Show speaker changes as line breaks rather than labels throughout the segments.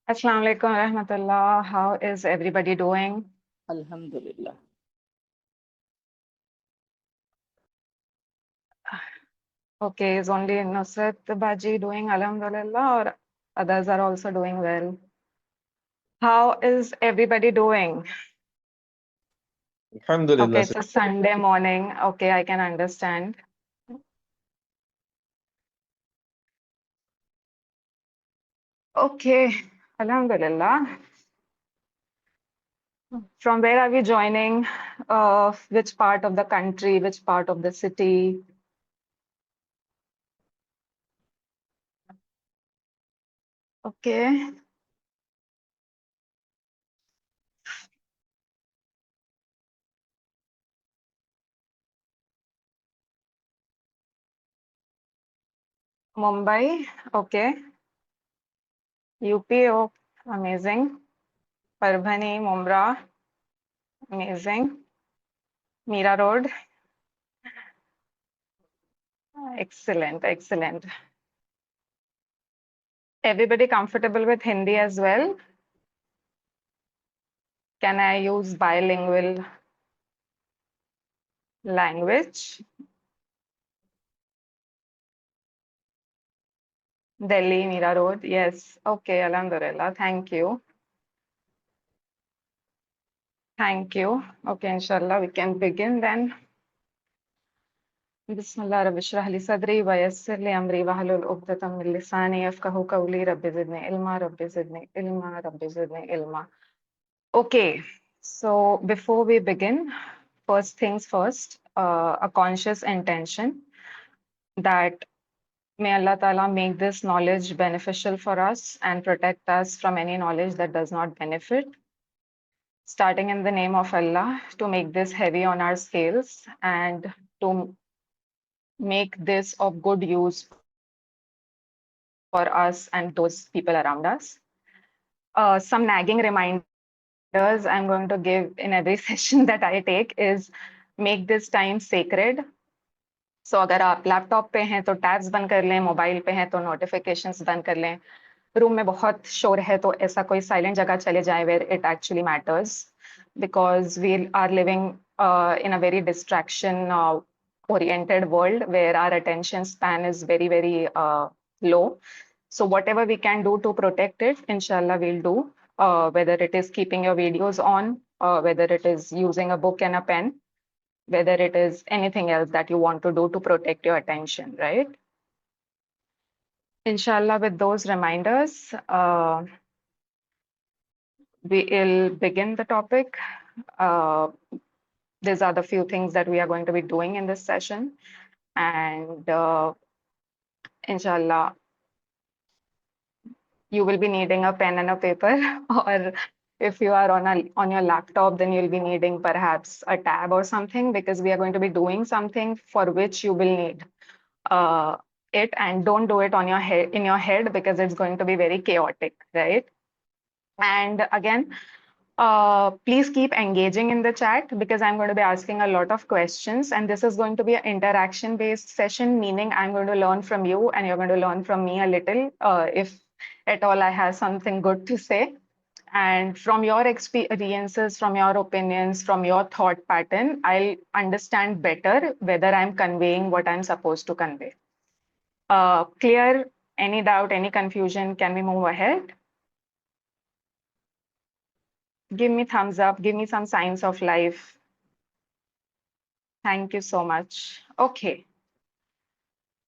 Assalamu alaikum rahmatullah. How is everybody doing?
Alhamdulillah.
Okay, is only Nusrat Baji doing alhamdulillah or others are also doing well? How is everybody doing? Okay,
Alhamdulillah.
it's a Sunday morning. Okay, I can understand. Okay, alhamdulillah. From where are we joining? Which part of the country, which part of the city? Okay. Mumbai. Okay. UP. Oh, amazing. Parbhani, Mumra. Amazing. Mira Road. Excellent, excellent. Everybody comfortable with Hindi as well? Can I use bilingual language? Delhi, Mira Road. Yes. Okay, Alhamdulillah. Thank you. Thank you. Okay, inshallah, we can begin then. Bismillah Rabbi shrah li sadri wa yassir li amri wahlul 'uqdatam min lisani yafqahu qawli Rabbi zidni ilma Rabbi zidni ilma Rabbi zidni ilma. Okay, so before we begin, first things first, a conscious intention that may Allah Ta'ala make this knowledge beneficial for us and protect us from any knowledge that does not benefit. Starting in the name of Allah to make this heavy on our scales and to make this of good use for us and those people around us. Some nagging reminders I'm going to give in every session that I take is make this time sacred. So अगर आप laptop पे हैं तो tabs बंद कर लें, mobile पे हैं तो नोटिफिकेशंस बंद कर लें, रूम में बहुत शोर है तो ऐसा कोई साइलेंट जगह चले जाएं where it actually matters because we are living in a very distraction oriented world where our attention span is very low. So whatever we can do to protect it, inshallah, we'll do. Whether it is keeping your videos on, whether it is using a book and a pen, whether it is anything else that you want to do to protect your attention, right? Inshallah, with those reminders, we'll begin the topic. These are the few things that we are going to be doing in this session. And inshallah, you will be needing a pen and a paper, or if you are on your laptop, then you'll be needing perhaps a tab or something because we are going to be doing something for which you will need it, and don't do it on your head in your head because it's going to be very chaotic, right? And again, please keep engaging in the chat because I'm going to be asking a lot of questions, and this is going to be an interaction based session, meaning I'm going to learn from you and you're going to learn from me a little if at all I have something good to say. And from your experiences, from your opinions, from your thought pattern, I'll understand better whether I'm conveying what I'm supposed to convey. Clear? Any doubt, any confusion? Can we move ahead? Give me thumbs up, give me some signs of life. Thank you so much. Okay.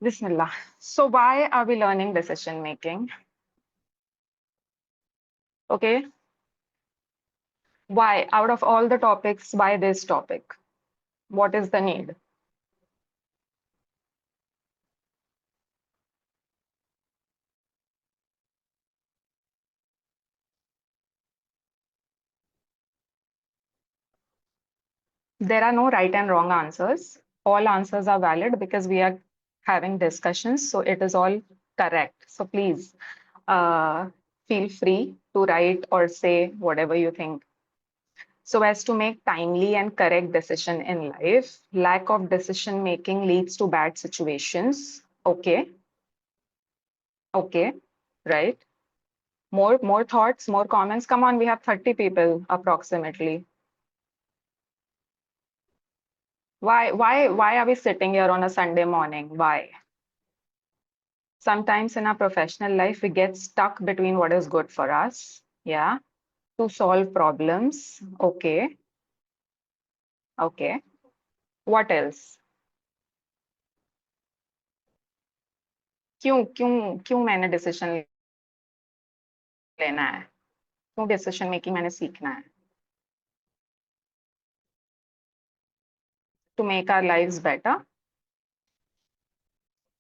Bismillah. So why are we learning decision making? Okay. Why? Out of all the topics, why this topic? What is the need? There are no right and wrong answers. All answers are valid because we are having discussions. So it is all correct. So please feel free to write or say whatever you think. So as to make timely and correct decision in life, lack of decision making leads to bad situations. Okay. Okay. Right. More thoughts, more comments. Come on, we have 30 people approximately. Why are we sitting here on a Sunday morning? Why? Sometimes in our professional life, we get stuck between what is good for us, yeah, to solve problems. Okay, okay. What else? क्यों क्यों क्यों मैंने decision लेना है? क्यों decision making मैंने सीखना है? To make our lives better,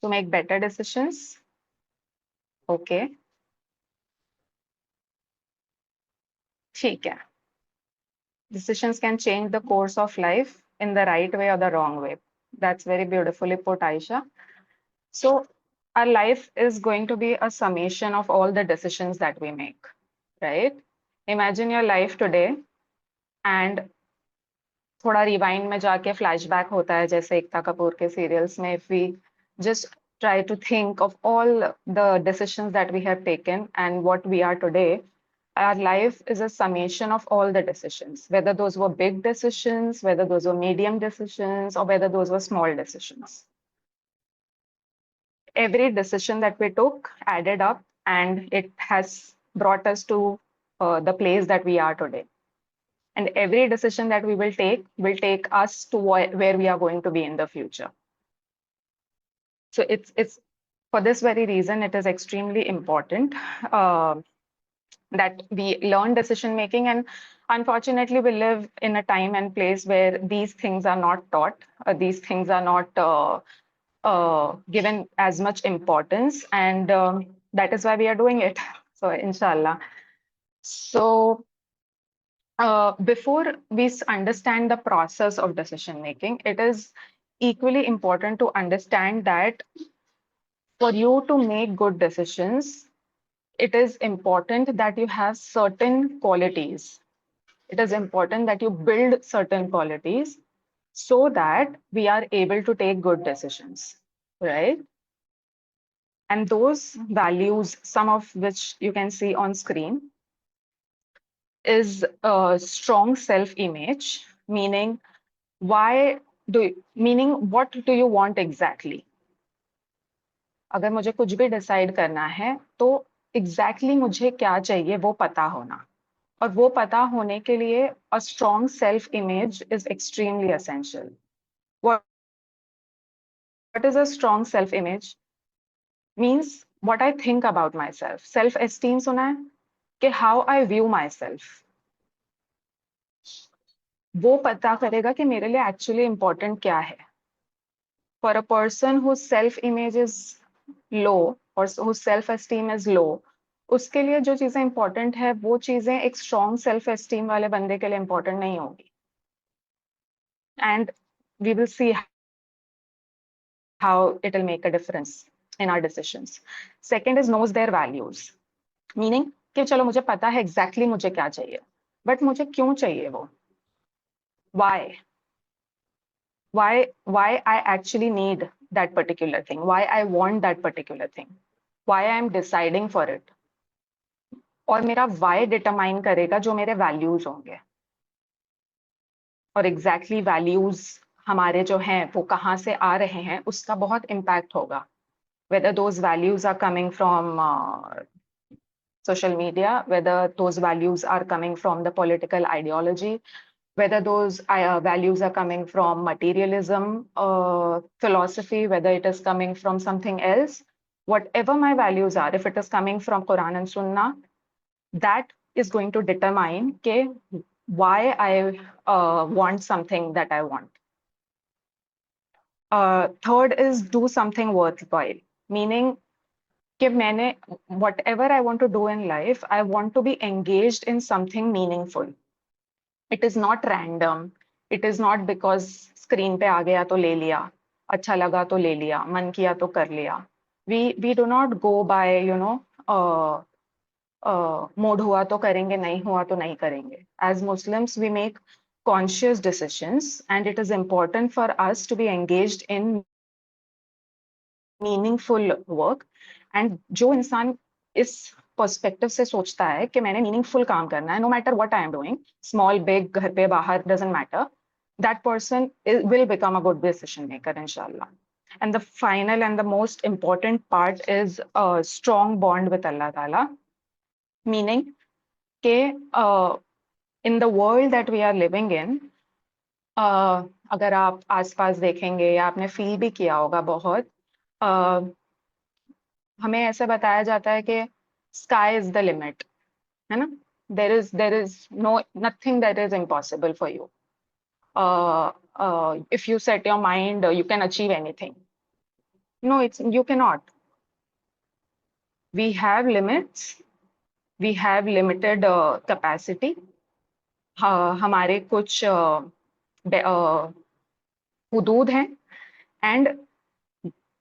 to make better decisions. Okay, ठीक है. Decisions can change the course of life in the right way or the wrong way. That's very beautifully put, Aisha. So our life is going to be a summation of all the decisions that we make, right? Imagine your life today and थोड़ा rewind में जाके flashback होता है जैसे एकता कपूर के serials में if we just try to think of all the decisions that we have taken and what we are today. Our life is a summation of all the decisions, whether those were big decisions, whether those were medium decisions, or whether those were small decisions. Every decision that we took added up and it has brought us to the place that we are today. And every decision that we will take us to where we are going to be in the future. So it's for this very reason, it is extremely important that we learn decision making. And unfortunately, we live in a time and place where these things are not taught, these things are not given as much importance. And that is why we are doing it. So, inshallah. So, before we understand the process of decision making, it is equally important to understand that for you to make good decisions, it is important that you have certain qualities. It is important that you build certain qualities so that we are able to take good decisions, right? And those values, some of which you can see on screen, is a strong self-image, meaning meaning what do you want exactly? अगर मुझे कुछ भी decide करना है तो exactly मुझे क्या चाहिए वो पता होना और वो पता होने के लिए a strong self image is extremely essential what is a strong self image means what I think about myself self esteem सुना है कि how I view myself वो पता करेगा कि मेरे लिए एक्चुअली इंपॉर्टेंट क्या है for a person whose self image is low or whose self esteem is low उसके लिए जो चीजें इंपॉर्टेंट है वो चीजें एक स्ट्रॉन्ग सेल्फ एस्टीम वाले बंदे के लिए इंपॉर्टेंट नहीं होगी and we will see how it will make a difference in our decisions. Second is knows their values, meaning कि चलो मुझे पता है exactly मुझे क्या चाहिए, but मुझे क्यों चाहिए वो? Why? Why I actually need that particular thing? Why I want that particular thing? Why I am deciding for it? और मेरा why determine करेगा जो मेरे values होंगे और exactly values हमारे जो हैं वो कहाँ से आ रहे हैं उसका बहुत impact होगा whether those values are coming from social media, whether those values are coming from the political ideology, whether those values are coming from materialism, philosophy, whether it is coming from something else, whatever my values are, if it is coming from Quran and Sunnah, that is going to determine okay, why I want something that I want. Third is do something worthwhile, meaning कि मैंने whatever I want to do in life, I want to be engaged in something meaningful. It is not random. It is not because screen पे आ गया तो ले लिया, अच्छा लगा तो ले लिया, मन किया तो कर लिया. We do not go by mood हुआ तो करेंगे, नहीं हुआ तो नहीं करेंगे. As Muslims, we make conscious decisions, and it is important for us to be engaged in meaningful work. And जो इंसान इस पर्सपेक्टिव से सोचता है कि मैंने मीनिंगफुल काम करना है, no matter what I am doing, small big, घर पे बाहर, doesn't matter, that person will become a good decision maker, inshallah. And the final and the most important part is a strong bond with Allah Ta'ala, meaning ke in the world that we are living in, अगर आप आसपास देखेंगे या आपने feel भी किया होगा बहुत, हमें ऐसे बताया जाता है कि स्काई इज द लिमिट, है ना? There is no nothing that is impossible for you. If you set your mind, you can achieve anything. No, you cannot. We have limits. We have limited capacity. हमारे कुछ हुदूद हैं, and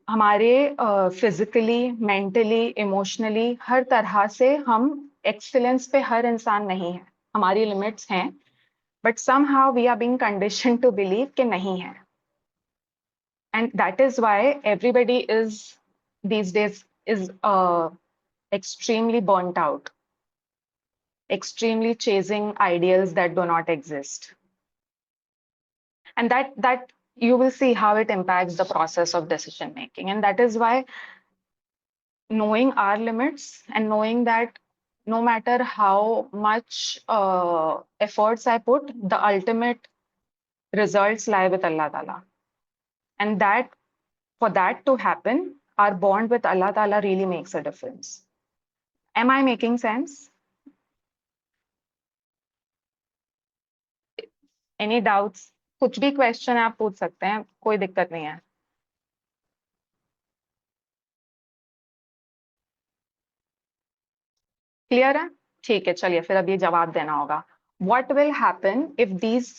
हमारे physically, mentally, emotionally, हर तरह से हम excellence पे हर इंसान नहीं है. हमारी लिमिट्स हैं, but somehow we are being conditioned to believe कि नहीं है. And that is why everybody is these days is extremely burnt out, extremely chasing ideals that do not exist. And that you will see how it impacts the process of decision making. And that is why knowing our limits and knowing that no matter how much efforts I put, the ultimate results lie with Allah Ta'ala. And that for that to happen, our bond with Allah Ta'ala really makes a difference. Am I making sense? Any doubts? कुछ भी question आप पूछ सकते हैं, कोई दिक्कत नहीं है. क्लियर है? ठीक है, चलिए फिर अब ये जवाब देना होगा. What will happen if these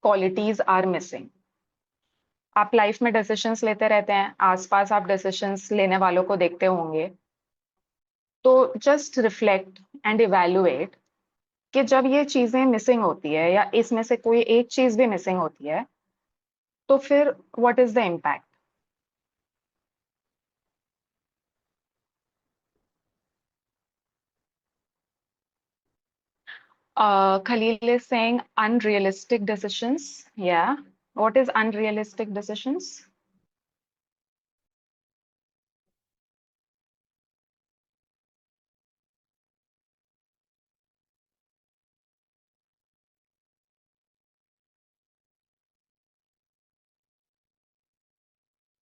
qualities are missing? आप लाइफ में डिसीजंस लेते रहते हैं, आसपास आप डिसीजंस लेने वालों को देखते होंगे, तो जस्ट रिफ्लेक्ट एंड इवैल्यूएट कि जब ये चीजें मिसिंग होती है या इसमें से कोई एक चीज भी मिसिंग होती है, तो फिर what is the impact? Khalil is saying unrealistic decisions. Yeah. What is unrealistic decisions?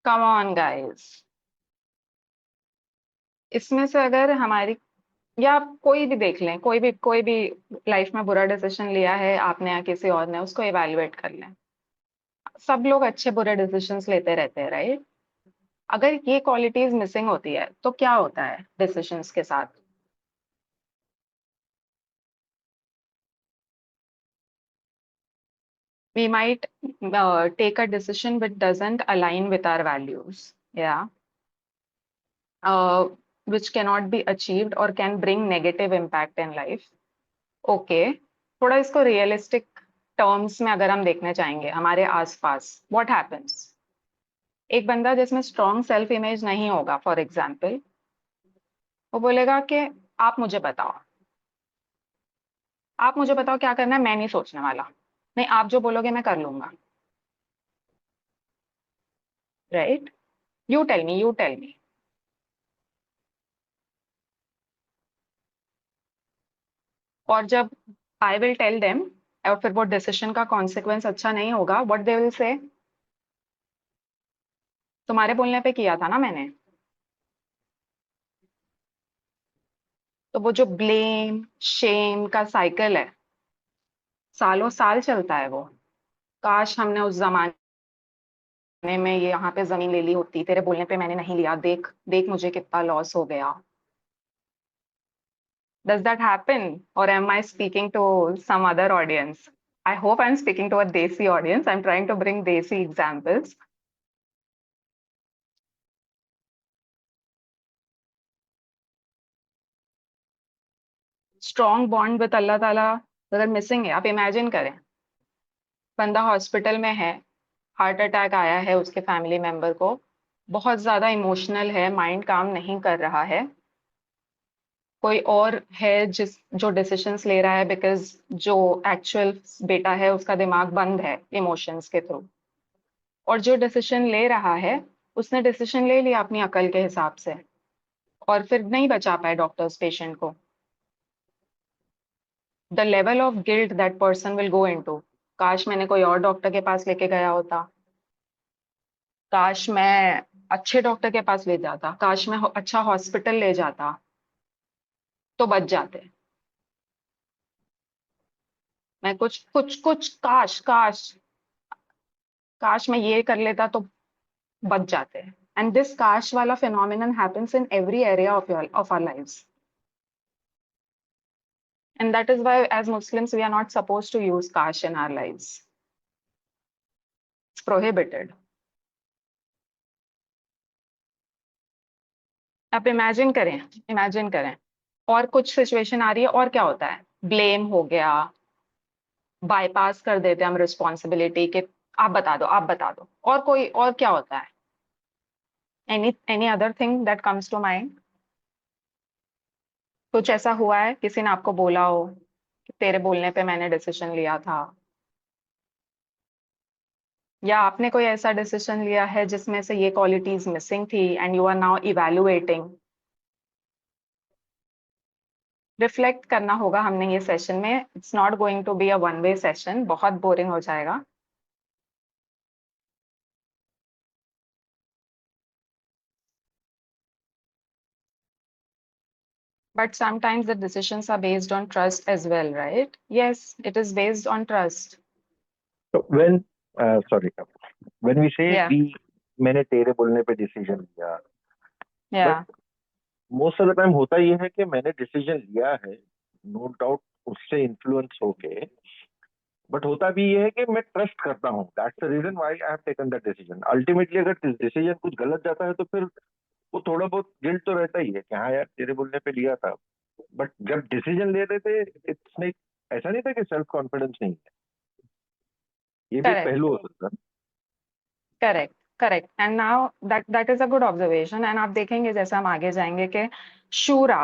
Come on, guys. इसमें से अगर हमारी, या आप कोई भी देख लें, कोई भी लाइफ में बुरा डिसीजन लिया है आपने या किसी और ने, उसको इवैल्यूएट कर लें. सब लोग अच्छे बुरे डिसीजंस लेते रहते हैं, राइट? अगर ये क्वालिटीज मिसिंग होती है तो क्या होता है डिसीजंस के साथ? We might take a decision which doesn't align with our values, yeah, which cannot be achieved or can bring negative impact in life. Okay, थोड़ा इसको रियलिस्टिक टर्म्स में अगर हम देखने चाहेंगे हमारे आसपास, व्हाट हैपेंस? एक बंदा जिसमें स्ट्रॉन्ग सेल्फ इमेज नहीं होगा, फॉर एग्जाम्पल, वो बोलेगा कि आप मुझे बताओ क्या करना है, मैं नहीं सोचने वाला. नहीं, आप जो बोलोगे मैं कर लूंगा, right? You tell me, you tell me. और जब आई विल टेल देम और फिर वो डिसीजन का कॉन्सिक्वेंस अच्छा नहीं होगा, व्हाट दे विल से? तुम्हारे बोलने पे किया था ना मैंने. तो वो जो ब्लेम शेम का साइकिल है, सालों साल चलता है वो. काश हमने उस जमाने में ये यहाँ पे जमीन ले ली होती, तेरे बोलने पे मैंने नहीं लिया, देख देख मुझे कितना लॉस हो गया. Does that happen? Or am I speaking to some other audience? I hope I'm speaking to a Desi audience. I'm trying to bring Desi examples. Strong bond with Allah Ta'ala अगर missing है, आप imagine करें, बंदा hospital में है, heart attack आया है उसके फैमिली मेंबर को, बहुत ज्यादा इमोशनल है, माइंड काम नहीं कर रहा है, कोई और है जो डिसीजंस ले रहा है बिकॉज जो एक्चुअल बेटा है उसका दिमाग बंद है इमोशंस के थ्रू, और जो डिसीजन ले रहा है उसने डिसीजन ले लिया अपनी अकल के हिसाब से, और फिर नहीं बचा पाए डॉक्टर्स पेशेंट को। The level of guilt that person will go into, काश मैंने कोई और डॉक्टर के पास लेके गया होता, काश मैं अच्छे डॉक्टर के पास ले जाता, काश मैं अच्छा हॉस्पिटल ले जाता तो बच जाते। मैं कुछ कुछ कुछ काश काश काश मैं ये कर लेता तो बच जाते। एंड दिस काश वाला phenomenon happens in every area of our lives, and that is why as Muslims we are not supposed to use kash in our lives. It's prohibited. आप इमेजिन करें और कुछ सिचुएशन आ रही है और क्या होता है, ब्लेम हो गया, बाईपास कर देते हैं हम रिस्पॉन्सिबिलिटी के, आप बता दो, और कोई और क्या होता है, any other thing that comes to mind. कुछ ऐसा हुआ है किसी ने आपको बोला हो कि तेरे बोलने पे मैंने डिसीजन लिया था, या आपने कोई ऐसा डिसीजन लिया है जिसमें से ये क्वालिटीज मिसिंग थी and you are now evaluating. Reflect करना होगा हमने ये सेशन में, it's not going to be a one way session, बहुत बोरिंग हो जाएगा। But sometimes the decisions are based on trust as well, right? Yes, it is based on trust.
So sorry, when we say
Yeah,
मैंने तेरे बोलने पे decision लिया, but
yeah,
most of the time होता ये है कि मैंने डिसीजन लिया है, नो डाउट उससे इन्फ्लुएंस होके, बट होता भी ये है कि मैं ट्रस्ट करता हूँ, that's the reason why I have taken that decision. Ultimately अगर डिसीजन कुछ गलत जाता है तो फिर वो थोड़ा बहुत गिल्ट तो रहता ही है कि हाँ यार तेरे बोलने पे लिया था, बट जब डिसीजन ले रहे थे इट्स नहीं, ऐसा नहीं था कि सेल्फ कॉन्फिडेंस नहीं है, ये भी एक
correct,
पहलू हो सकता है।
correct, correct. And now that is a good observation. And आप देखेंगे जैसे हम आगे जाएंगे कि शूरा,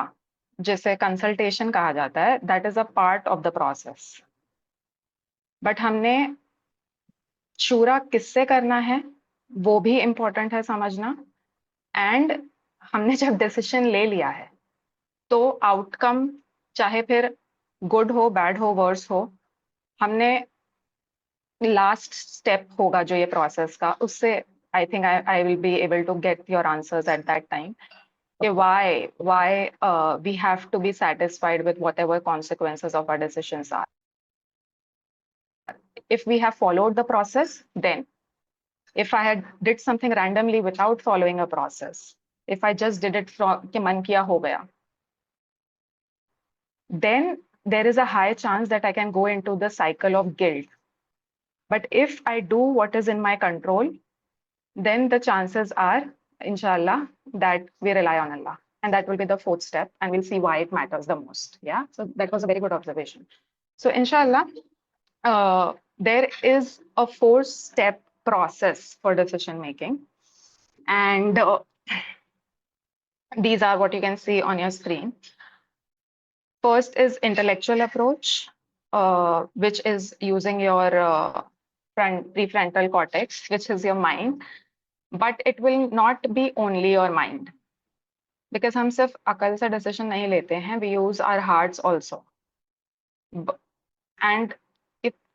जिसे कंसल्टेशन कहा जाता है, that is a part of the process. But हमने शूरा किससे करना है वो भी इम्पोर्टेंट है समझना। एंड हमने जब डिसीजन ले लिया है तो आउटकम चाहे फिर गुड हो, बैड हो, वर्स हो, हमने लास्ट स्टेप होगा जो ये प्रोसेस का, उससे I think I will be able to get your answers at that time कि why we have to be satisfied with whatever consequences of our decisions are. If we have followed the process, then if I had did something randomly without following a process, if I just did it from कि मन किया हो गया, then there is a high chance that I can go into the cycle of guilt. But if I do what is in my control, then the chances are, inshallah, that we rely on Allah. And that will be the fourth step. And we'll see why it matters the most. Yeah. So that was a very good observation. So, inshallah, there is a four-step process for decision making. And these are what you can see on your screen. First is intellectual approach, which is using your prefrontal cortex, which is your mind. But it will not be only your mind. Because हम सिर्फ अकल से decision नहीं लेते हैं, we use our hearts also. And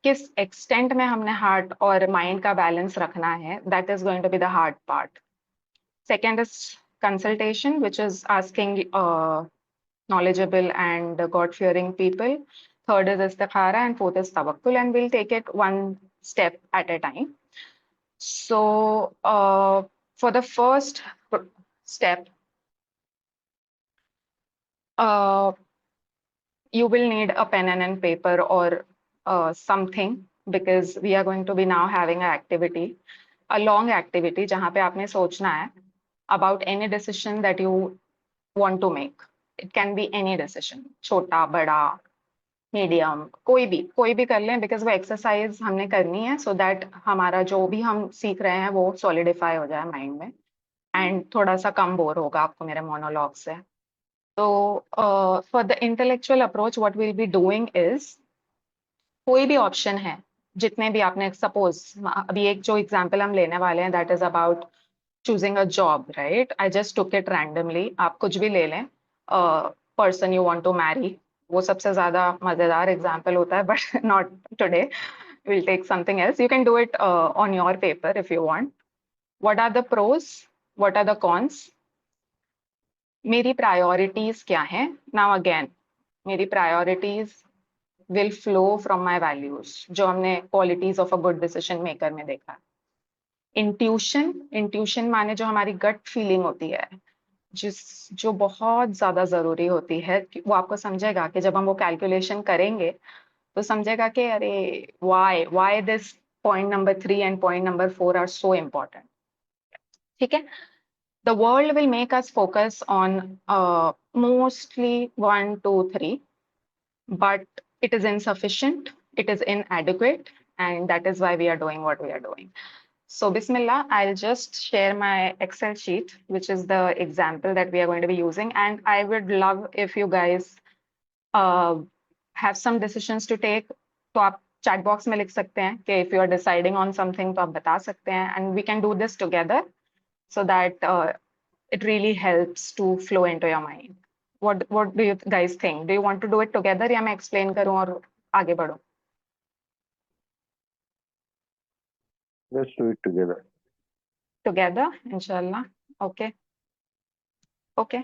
किस extent में हमने हार्ट और माइंड का बैलेंस रखना है, that is going to be the hard part. Second is consultation, which is asking knowledgeable and God-fearing people. Third is istikhara, and fourth is tawakkul, and we'll take it one step at a time. So for the first step, you will need a pen and paper or something, because we are going to be now having an activity, a long activity, जहाँ पे आपने सोचना है about any decision that you want to make. It can be any decision, छोटा बड़ा medium, कोई भी कर लें, बिकॉज वो एक्सरसाइज हमने करनी है सो दैट हमारा जो भी हम सीख रहे हैं वो सॉलिडिफाई हो जाए माइंड में, एंड थोड़ा सा कम बोर होगा आपको मेरे मोनोलॉग से। So for the intellectual approach, what we'll be doing is कोई भी ऑप्शन है, जितने भी आपने सपोज अभी एक जो एग्जांपल हम लेने वाले हैं that is about choosing a job, right? I just took it randomly, आप कुछ भी ले लें, person you want to marry, वो सबसे ज्यादा मजेदार एग्जांपल होता है, but not today, will take something else, you can do it on your paper if you want. What are the pros, what are the cons, मेरी priorities क्या है? Now again, मेरी priorities will flow from my values, जो हमने qualities of a good decision maker में देखा. Intuition माने जो हमारी गट फीलिंग होती है, जो बहुत ज्यादा जरूरी होती है, वो आपको समझेगा कि जब हम वो कैलकुलेशन करेंगे तो समझेगा कि अरे why this point number 3 and point number 4 are so important. ठीक है. The world will make us focus on mostly 1, 2, 3, but it is insufficient, it is inadequate, and that is why we are doing what we are doing. So Bismillah, I'll just share my Excel sheet, which is the example that we are going to be using. And I would love if you guys uh, have some decisions to take. तो आप chat box में लिख सकते हैं कि if you are deciding on something तो आप बता सकते हैं, and we can do this together so that it really helps to flow into your mind. What do you guys think? Do you want to do it together या मैं explain करूं और आगे बढ़ूं?
Let's do it together.
Together, inshallah. Okay. Okay.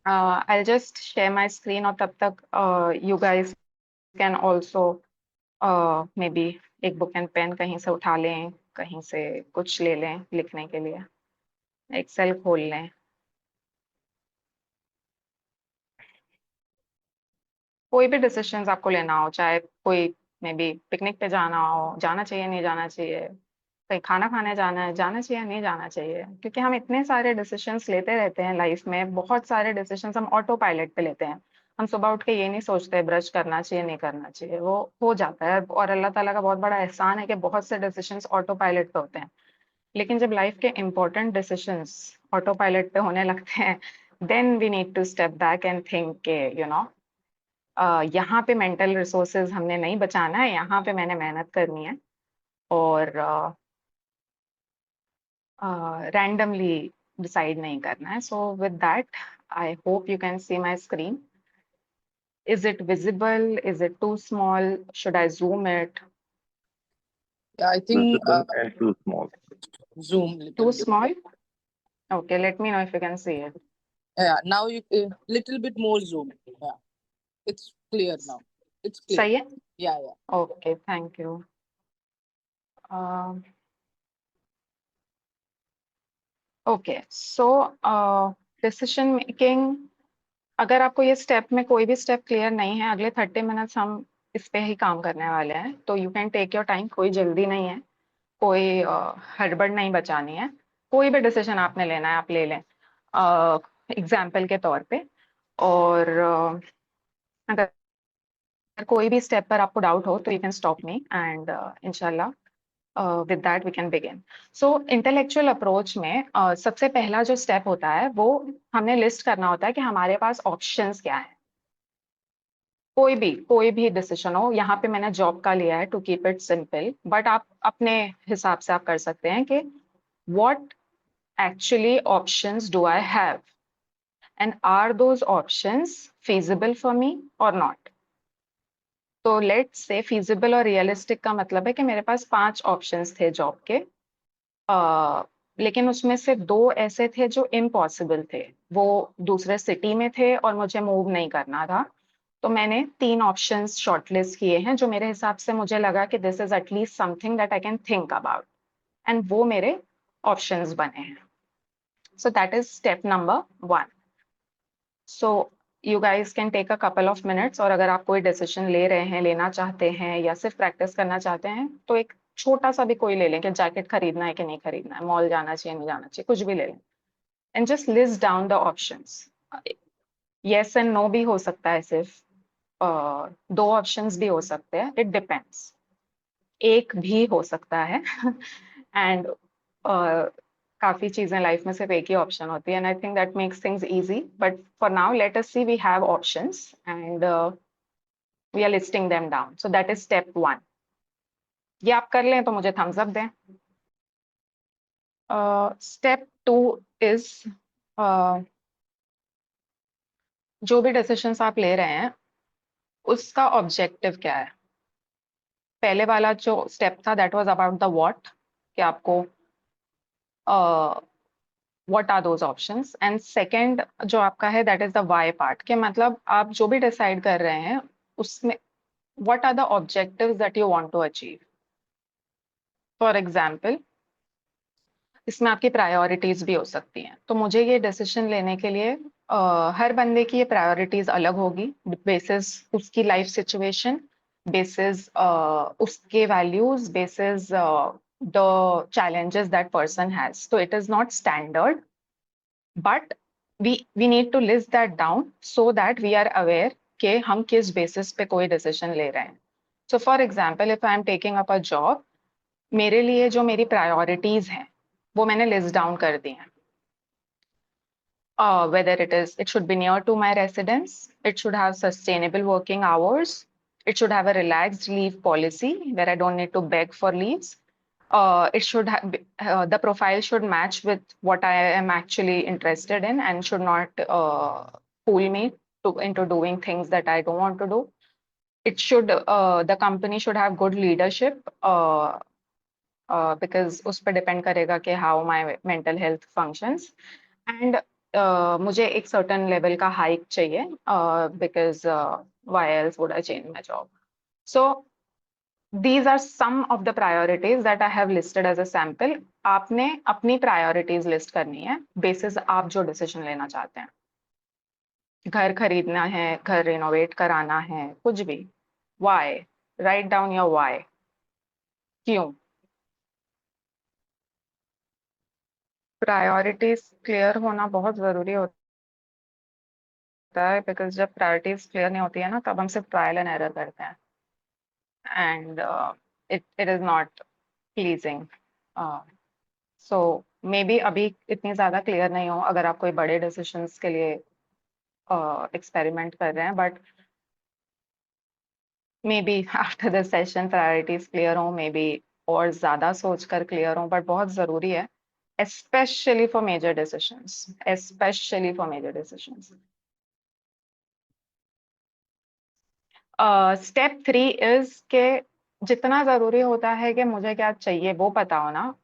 I'll just share my screen और तब तक you guys can also maybe एक book and pen कहीं से उठा लें, कहीं से कुछ ले लें लिखने के लिए, एक्सेल खोल लें. कोई भी डिसीजंस आपको लेना हो, चाहे कोई मे बी पिकनिक पे जाना हो, जाना चाहिए नहीं जाना चाहिए, कहीं खाना खाने जाना है, जाना चाहिए नहीं जाना चाहिए, क्योंकि हम इतने सारे डिसीजंस लेते रहते हैं लाइफ में, बहुत सारे डिसीजंस हम ऑटो पायलट पे लेते हैं. हम सुबह उठ के ये नहीं सोचते ब्रश करना चाहिए नहीं करना चाहिए, वो हो जाता है. और अल्लाह ताला का बहुत बड़ा एहसान है कि बहुत से डिसीजंस ऑटो पायलट पे होते हैं. लेकिन जब लाइफ के इंपॉर्टेंट डिसीजंस ऑटो पायलट पे होने लगते हैं, then we need to step back and think के यू नो यहाँ पे मेंटल रिसोर्सेज हमने नहीं बचाना है, यहाँ पे मैंने मेहनत करनी है, और रैंडमली डिसाइड नहीं करना है. So with that I hope you can see my screen. Is it visible? Is it too small? Should I zoom it?
Yeah, I think
Visible and too small.
zoom little
Too
bit.
small? Okay, let me know if you can see it.
Yeah, now you little bit more zoom. Yeah, it's clear now. It's clear.
सही है?
Yeah, yeah.
Okay, thank you. Okay, so decision making, अगर आपको ये step में कोई भी step clear नहीं है, अगले 30 मिनट्स हम इस पे ही काम करने वाले हैं, तो you can take your time, कोई जल्दी नहीं है, कोई हड़बड़ नहीं बचानी है. कोई भी डिसीजन आपने लेना है आप ले लें एग्जाम्पल के तौर पे. और अगर कोई भी स्टेप पर आपको डाउट हो तो you can stop me, and इंशाल्लाह with that we can begin. So intellectual approach में सबसे पहला जो स्टेप होता है वो हमने लिस्ट करना होता है कि हमारे पास ऑप्शंस क्या है. कोई भी डिसीजन हो, यहाँ पे मैंने जॉब का लिया है to keep it simple, but आप अपने हिसाब से आप कर सकते हैं कि what actually options do I have and are those options feasible for me or not. तो लेट्स से feasible और realistic का मतलब है कि मेरे पास 5 ऑप्शंस थे जॉब के, लेकिन उसमें से 2 ऐसे थे जो इम्पॉसिबल थे, वो दूसरे सिटी में थे और मुझे मूव नहीं करना था. तो मैंने 3 ऑप्शंस शॉर्टलिस्ट किए हैं जो मेरे हिसाब से मुझे लगा कि this is at least something that I can think about, and वो मेरे ऑप्शंस बने हैं. So that is step number 1. So you guys can take a couple of minutes, और अगर आप कोई डिसीजन ले रहे हैं, लेना चाहते हैं या सिर्फ प्रैक्टिस करना चाहते हैं, तो एक छोटा सा भी कोई ले लें कि जैकेट खरीदना है कि नहीं खरीदना है, मॉल जाना चाहिए नहीं जाना चाहिए, कुछ भी ले लें, and just list down the options. Yes and no भी हो सकता है, सिर्फ 2 ऑप्शंस भी हो सकते हैं, इट डिपेंड्स, एक भी हो सकता है. एंड काफी चीजें लाइफ में सिर्फ एक ही ऑप्शन होती है, and I think that makes things easy, but for now let us see we have options and we are listing them down. So that is step 1. ये आप कर लें तो मुझे थम्स अप दें. स्टेप 2 इज जो भी डिसीजंस आप ले रहे हैं उसका ऑब्जेक्टिव क्या है. पहले वाला जो स्टेप था that was about the what, कि आपको what are those options, and second जो आपका है that is the why part, कि मतलब आप जो भी डिसाइड कर रहे हैं उसमें what are the objectives that you want to achieve. For example इसमें आपकी प्रायोरिटीज भी हो सकती हैं. तो मुझे ये डिसीजन लेने के लिए हर बंदे की ये प्रायोरिटीज अलग होगी बेसिस उसकी लाइफ सिचुएशन, बेसिस उसके values, basis the challenges that person has. So it is not standard, but we need to list that down so that we are aware कि हम किस basis पे कोई decision ले रहे हैं. So for example, if I am taking up a job, मेरे लिए जो मेरी प्रायोरिटीज हैं वो मैंने लिस्ट डाउन कर दी हैं. Whether it should be near to my residence, it should have sustainable working hours, it should have a relaxed leave policy where I don't need to beg for leaves. It should have the profile should match with what I am actually interested in and should not fool me into doing things that I don't want to do. It should the company should have good leadership. Because उस पर depend करेगा कि how my mental health functions, and मुझे एक certain level का hike चाहिए because why else would I change my job. So these are some of the priorities that I have listed as a sample. आपने अपनी priorities list करनी है basis आप जो डिसीजन लेना चाहते हैं. घर खरीदना है, घर रिनोवेट कराना है, कुछ भी. Why, write down your why. क्यों. प्रायोरिटीज क्लियर होना बहुत जरूरी होता है बिकॉज जब प्रायोरिटीज क्लियर नहीं होती है ना तब हम सिर्फ ट्रायल एंड एरर करते हैं, and it is not pleasing. So may be अभी इतनी ज्यादा क्लियर नहीं हो अगर आप कोई बड़े डिसीजंस के लिए एक्सपेरिमेंट कर रहे हैं, but may be after the session priorities clear हो, मे बी और ज्यादा सोचकर क्लियर हो, बट बहुत जरूरी है especially for major decisions, especially for major decisions. Step 3 is के जितना जरूरी होता है कि मुझे क्या चाहिए वो पता होना,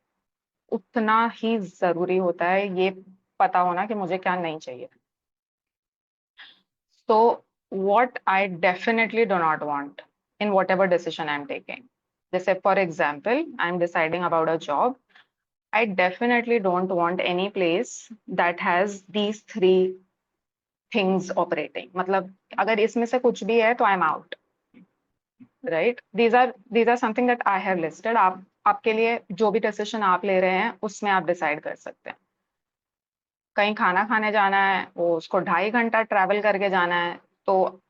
उतना ही जरूरी होता है ये पता होना कि मुझे क्या नहीं चाहिए. So what I definitely do not want in whatever decision I'm taking. जैसे for example, I'm deciding about a job. I definitely don't want any place that has these 3 things operating. मतलब अगर इसमें से कुछ भी है तो I'm out. Right? These are something that I have listed. आपके लिए जो भी डिसीजन आप ले रहे हैं उसमें आप डिसाइड कर सकते हैं. कहीं खाना खाने जाना है, वो उसको 2.5 घंटा ट्रैवल करके जाना है, तो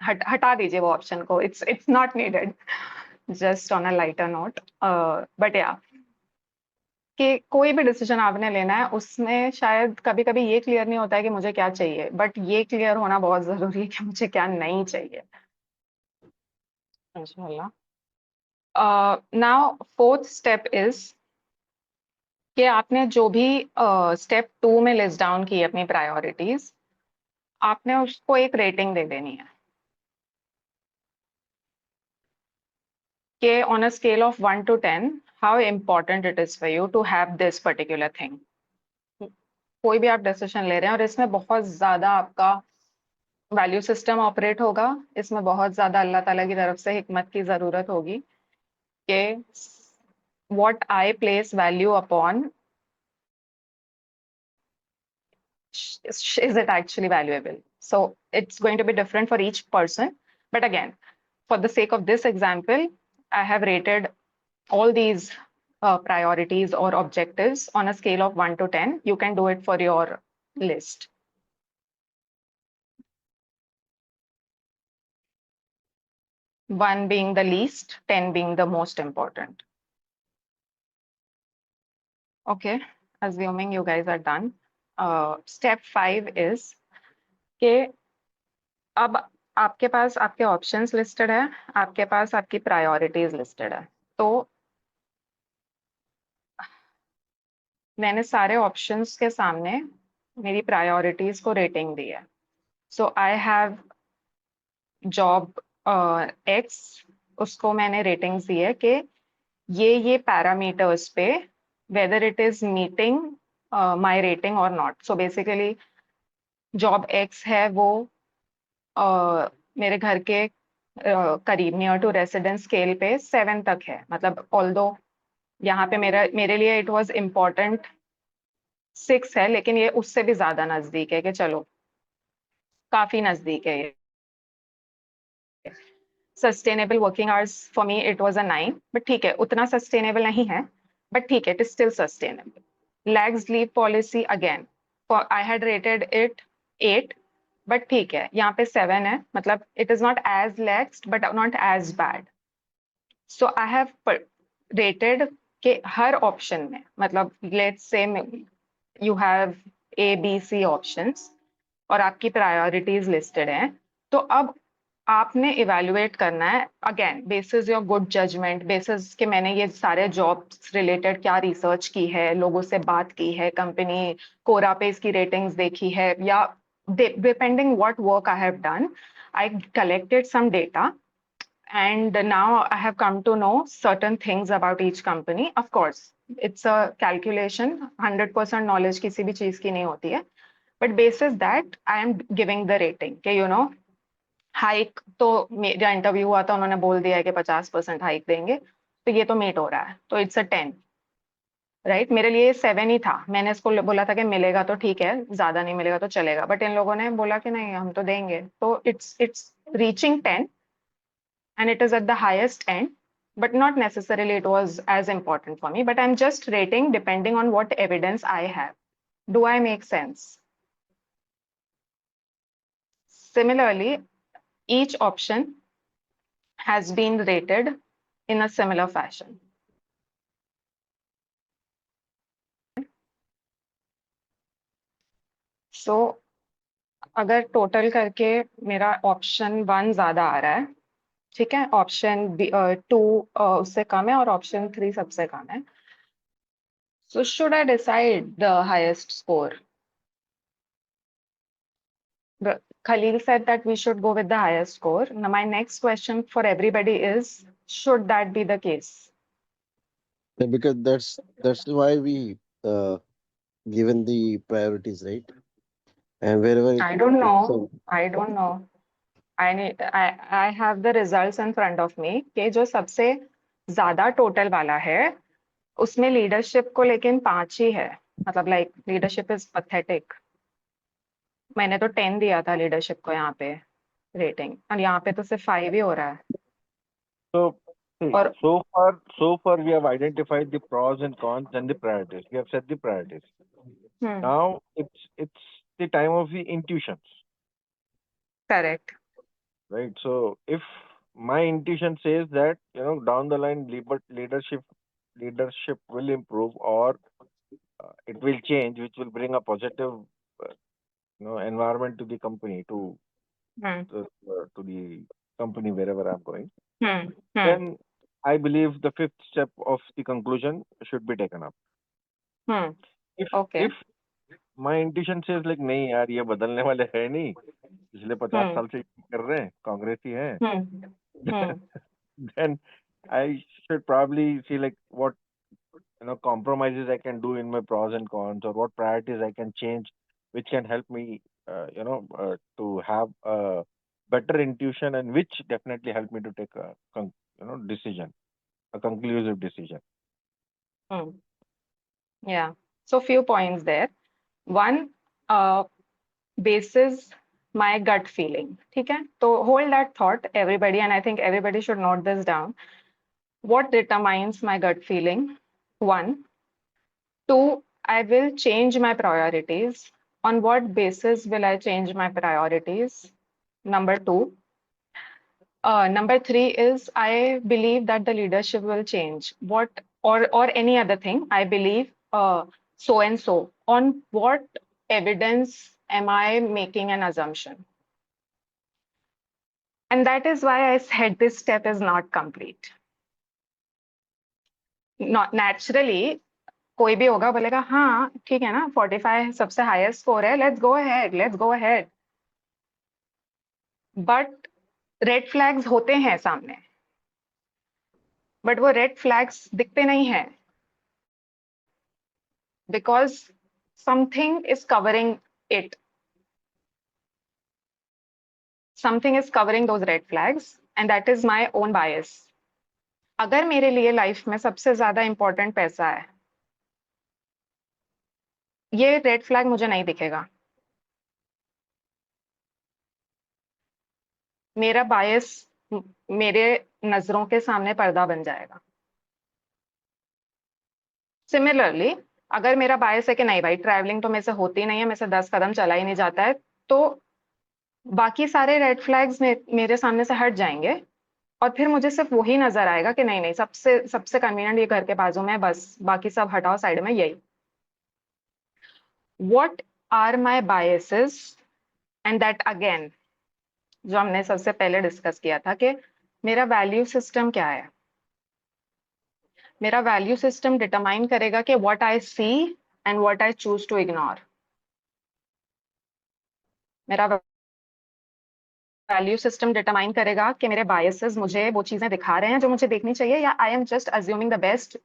हटा दीजिए वो ऑप्शन को. It's not needed. Just on a lighter note. But या कि कोई भी डिसीजन आपने लेना है उसमें शायद कभी कभी ये क्लियर नहीं होता है कि मुझे क्या चाहिए, बट ये क्लियर होना बहुत जरूरी है कि मुझे क्या नहीं चाहिए. इंशाल्लाह. नाउ फोर्थ स्टेप इज कि आपने जो भी स्टेप 2 में लिस्ट डाउन की अपनी प्रायोरिटीज, आपने उसको एक रेटिंग दे देनी है कि on a scale of 1 to 10 how important it is for you to have this particular thing. कोई भी आप डिसीजन ले रहे हैं और इसमें बहुत ज्यादा आपका वैल्यू सिस्टम ऑपरेट होगा, इसमें बहुत ज्यादा अल्लाह ताला की तरफ से हिकमत की जरूरत होगी कि what I place value upon, is it actually valuable. So it's going to be different for each person, but again for the sake of this example I have rated all these priorities or objectives on a scale of 1 to 10. You can do it for your list. One being the least, 10 being the most important. Okay. assuming you guys are done, step 5 is कि अब आपके पास आपके options listed है, आपके पास आपकी priorities listed है। तो मैंने सारे ऑप्शंस के सामने मेरी प्रायोरिटीज को रेटिंग दी है। So I have job X, उसको मैंने रेटिंग्स दी है कि ये पैरामीटर्स पे whether it is meeting my rating और not. So basically job X है वो मेरे घर के करीब नियर टू रेसिडेंस स्केल पे 7 तक है, मतलब ऑल्दो यहाँ पे मेरे लिए इट वाज इम्पोर्टेंट 6 है, लेकिन ये उससे भी ज्यादा नजदीक है कि चलो काफी नजदीक है ये। Sustainable working hours for me it was a 9, but ठीक है उतना सस्टेनेबल नहीं है, बट ठीक है it is still sustainable. Lags leave policy again I had rated it 8, but ठीक है यहाँ पे 7 है, मतलब it is not as laxed but not as bad. So I have rated के हर ऑप्शन में, मतलब let's say you have A B C options और आपकी प्रायोरिटीज लिस्टेड हैं, तो अब आपने इवेल्युएट करना है again basis your good judgement, basis कि मैंने ये सारे जॉब्स रिलेटेड क्या रिसर्च की है, लोगों से बात की है, कंपनी कोरा पे इसकी रेटिंग्स देखी है, या depending what work I have done, I collected some data and now I have come to know certain things about each company. Of course, it's a calculation, 100% knowledge किसी भी चीज की नहीं होती है, but basis that I am giving the rating कि you know hike तो मेरा इंटरव्यू हुआ था, उन्होंने बोल दिया है कि 50% हाइक देंगे, तो ये तो मीट हो रहा है, तो इट्स अ 10 राइट। मेरे लिए 7 ही था, मैंने इसको बोला था कि मिलेगा तो ठीक है, ज्यादा नहीं मिलेगा तो चलेगा, बट इन लोगों ने बोला कि नहीं हम तो देंगे, तो it's reaching 10 and it is at the highest end, but not necessarily it was as important for me, but I'm just rating depending on what evidence I have. Do I make sense? Similarly, each option has been rated in a similar fashion. So अगर total करके मेरा option 1 ज्यादा आ रहा है, ठीक है, option 2 उससे कम है और ऑप्शन 3 सबसे कम है, so should I decide the highest score? Khalil said that we should go with the highest score. Now, my next question for everybody is, should that be the case?
Yeah, because that's why we given the priorities, right? And wherever
I don't
it's
know. I don't know. I have the results in front of me कि जो सबसे ज्यादा total वाला है उसमें leadership को लेकिन 5 ही है, मतलब लाइक लीडरशिप इज पथेटिक। मैंने तो 10 दिया था लीडरशिप को यहाँ पे रेटिंग, और यहाँ पे तो सिर्फ 5 ही हो रहा है।
So, see,
और
so far we have identified the pros and cons and the priorities. We have set the priorities. Now it's the time of the intuitions,
correct.
right? So if my intuition says that down the line leadership will improve or it will change, which will bring a positive uh, environment to the company to the company wherever I'm going, then I believe the fifth step of the conclusion should be taken up. If
Okay.
if my intuition says like नहीं यार ये बदलने वाले है नहीं, पिछले 50 साल से कर रहे हैं, कांग्रेस ही है, then I should probably see like what compromises I can do in my pros and cons, or what priorities I can change, which can help me to have a better intuition, and which definitely help me to take a decision, a conclusive decision.
Yeah. So few points there. One, basis my gut feeling. ठीक है? So hold that thought, everybody, and I think everybody should note this down. What determines my gut feeling? 1. 2, I will change my priorities. On what basis will I change my priorities? Number 2. Number 3 is I believe that the leadership will change. What or any other thing, I believe so and so. On what evidence am I making an assumption? And that is why I said this step is not complete. Not naturally, कोई भी होगा बोलेगा हाँ ठीक है ना 45 सबसे highest score है, let's go ahead. But red flags होते हैं सामने, बट वो रेड फ्लैग्स दिखते नहीं है because something is covering it. Something is covering those red flags and that is my own bias. अगर मेरे लिए लाइफ में सबसे ज्यादा इंपॉर्टेंट पैसा है, ये रेड फ्लैग मुझे नहीं दिखेगा. मेरा बायस मेरे नजरों के सामने पर्दा बन जाएगा. सिमिलरली अगर मेरा बायस है कि नहीं भाई ट्रैवलिंग तो मेरे से होती नहीं है, मेरे से 10 कदम चला ही नहीं जाता है, तो बाकी सारे रेड फ्लैग्स मेरे सामने से हट जाएंगे और फिर मुझे सिर्फ वही नजर आएगा कि नहीं नहीं सबसे सबसे कन्वीनियंट ये घर के बाजू में है, बस बाकी सब हटाओ साइड में. यही what are my biases and that again जो हमने सबसे पहले डिस्कस किया था कि मेरा वैल्यू सिस्टम क्या है. मेरा वैल्यू सिस्टम डिटरमाइन करेगा कि what I see and what I choose to ignore. मेरा वैल्यू सिस्टम डिटरमाइन करेगा कि मेरे बायसेस मुझे वो चीजें दिखा रहे हैं जो मुझे देखनी चाहिए, या I am just assuming the best,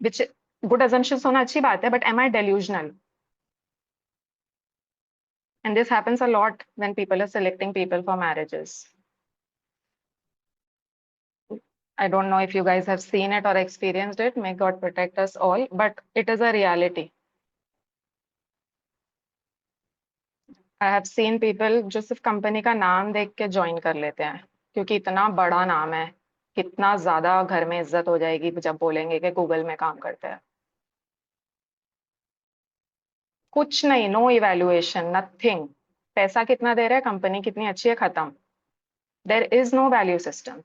which good assumptions होना अच्छी बात है, but am I delusional? And this happens a lot when people are selecting people for marriages. I don't know if you guys have seen it or experienced it. May God protect us all, but it is a reality. I have seen people जो सिर्फ company का नाम देख के join कर लेते हैं क्योंकि इतना बड़ा नाम है, कितना ज्यादा घर में इज्जत हो जाएगी जब बोलेंगे कि गूगल में काम करते हैं. कुछ नहीं, नो इवैल्यूएशन, नथिंग. पैसा कितना दे रहा है, कंपनी कितनी अच्छी है, खत्म. There is no value system.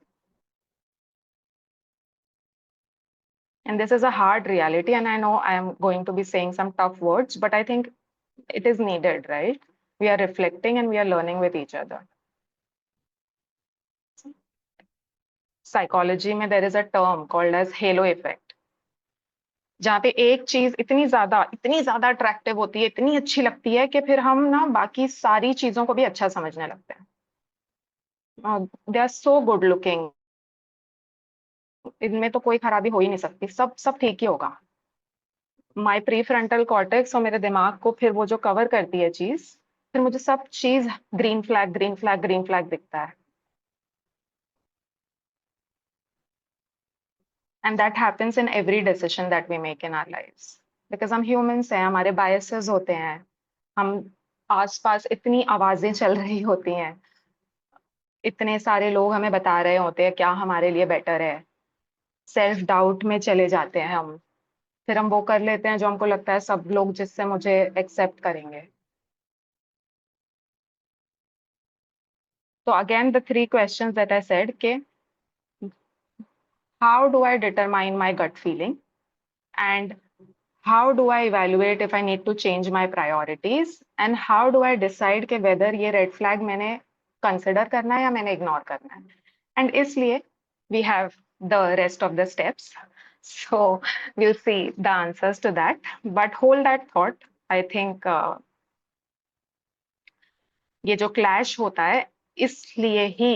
And this is a hard reality, and I know I am going to be saying some tough words, but I think it is needed, right? We are reflecting and we are learning with each other. Psychology में there is a term called as halo effect, जहाँ पे एक चीज इतनी ज्यादा attractive होती है, इतनी अच्छी लगती है कि फिर हम ना बाकी सारी चीजों को भी अच्छा समझने लगते हैं. They are so good looking, इनमें तो कोई खराबी हो ही नहीं सकती, सब सब ठीक ही होगा. माई प्री फ्रंटल कॉर्टेक्स और मेरे दिमाग को फिर वो जो कवर करती है चीज, फिर मुझे सब चीज green flag green flag green flag दिखता है. And that happens in every decision that we make in our lives. Because हम humans हैं, हमारे biases होते हैं, हम आसपास इतनी आवाजें चल रही होती हैं, इतने सारे लोग हमें बता रहे होते हैं क्या हमारे लिए बेटर है. सेल्फ डाउट में चले जाते हैं हम, फिर हम वो कर लेते हैं जो हमको लगता है सब लोग जिससे मुझे एक्सेप्ट करेंगे. तो again the 3 questions that I said के how do I determine my gut feeling, and how do I evaluate if I need to change my priorities, and how do I decide कि whether ये red flag मैंने consider करना है या मैंने ignore करना है. And इसलिए we have the rest of the steps. So we'll see the answers to that. But hold that thought. I think ये जो clash होता है इसलिए ही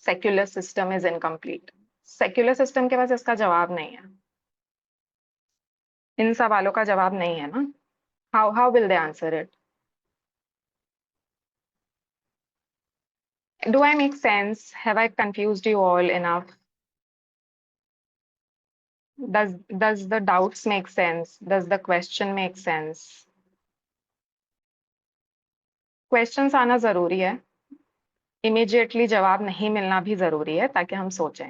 secular system is incomplete. Secular system के पास इसका जवाब नहीं है. इन सवालों का जवाब नहीं है ना. How will they answer it? Do I make sense? Have I confused you all enough? Does the doubts make sense? Does the question make sense? Questions आना जरूरी है. Immediately जवाब नहीं मिलना भी जरूरी है ताकि हम सोचें.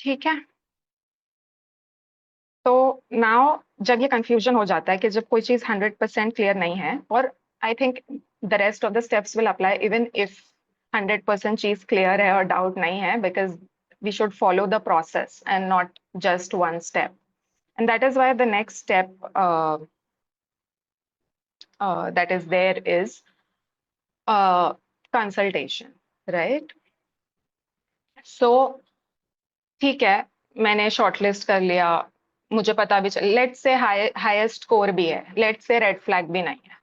ठीक है. तो now जब ये कंफ्यूजन हो जाता है कि जब कोई चीज 100% क्लियर नहीं है, और I think the rest of the steps will apply even if 100% चीज क्लियर है और डाउट नहीं है, because we should follow the process and not just one step. And that is why the next step that is there is consultation, right? So ठीक है, मैंने shortlist कर लिया, मुझे पता भी चल, लेट्स से हाईएस्ट स्कोर भी है, लेट्स से रेड फ्लैग भी नहीं है,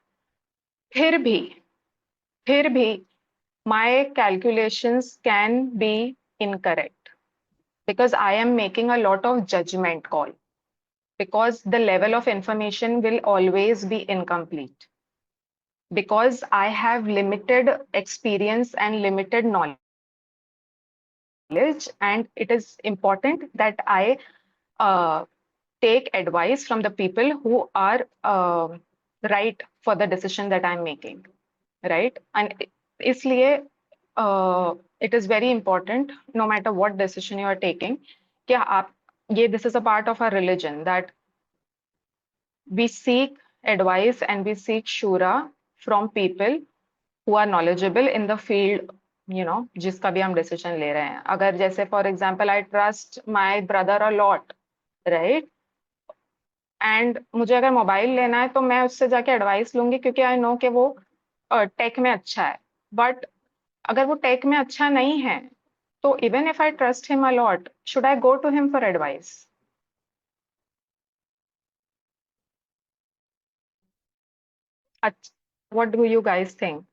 फिर भी my calculations can be incorrect because I am making a lot of judgment call, because the level of information will always be incomplete, because I have limited experience and limited knowledge, and it is important that I take advice from the people who are right for the decision that I'm making, right? And इसलिए it is very important, no matter what decision you are taking, क्या आप ये, this is a part of our religion, that we seek advice and we seek shura from people who are knowledgeable in the field, you know, जिसका भी हम decision ले रहे हैं. अगर जैसे for example I trust my brother a lot, right? And मुझे अगर मोबाइल लेना है तो मैं उससे जाके एडवाइस लूंगी क्योंकि आई नो कि वो टेक में अच्छा है. बट अगर वो टेक में अच्छा नहीं है, तो even if I trust him a lot, should I go to him for advice? What do you guys think?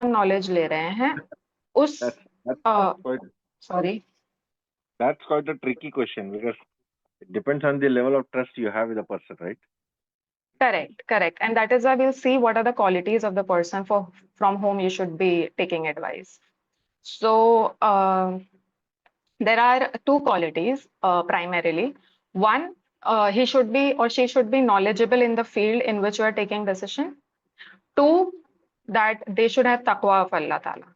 Knowledge ले रहे हैं उस sorry
That's quite a tricky question because it depends on the level of trust you have with the person, right?
correct, and that is why we'll see what are the qualities of the person from whom you should be taking advice. So there are two qualities primarily. One, he should be or she should be knowledgeable in the field in which you are taking decision. Two, that they should have taqwa of Allah Ta'ala.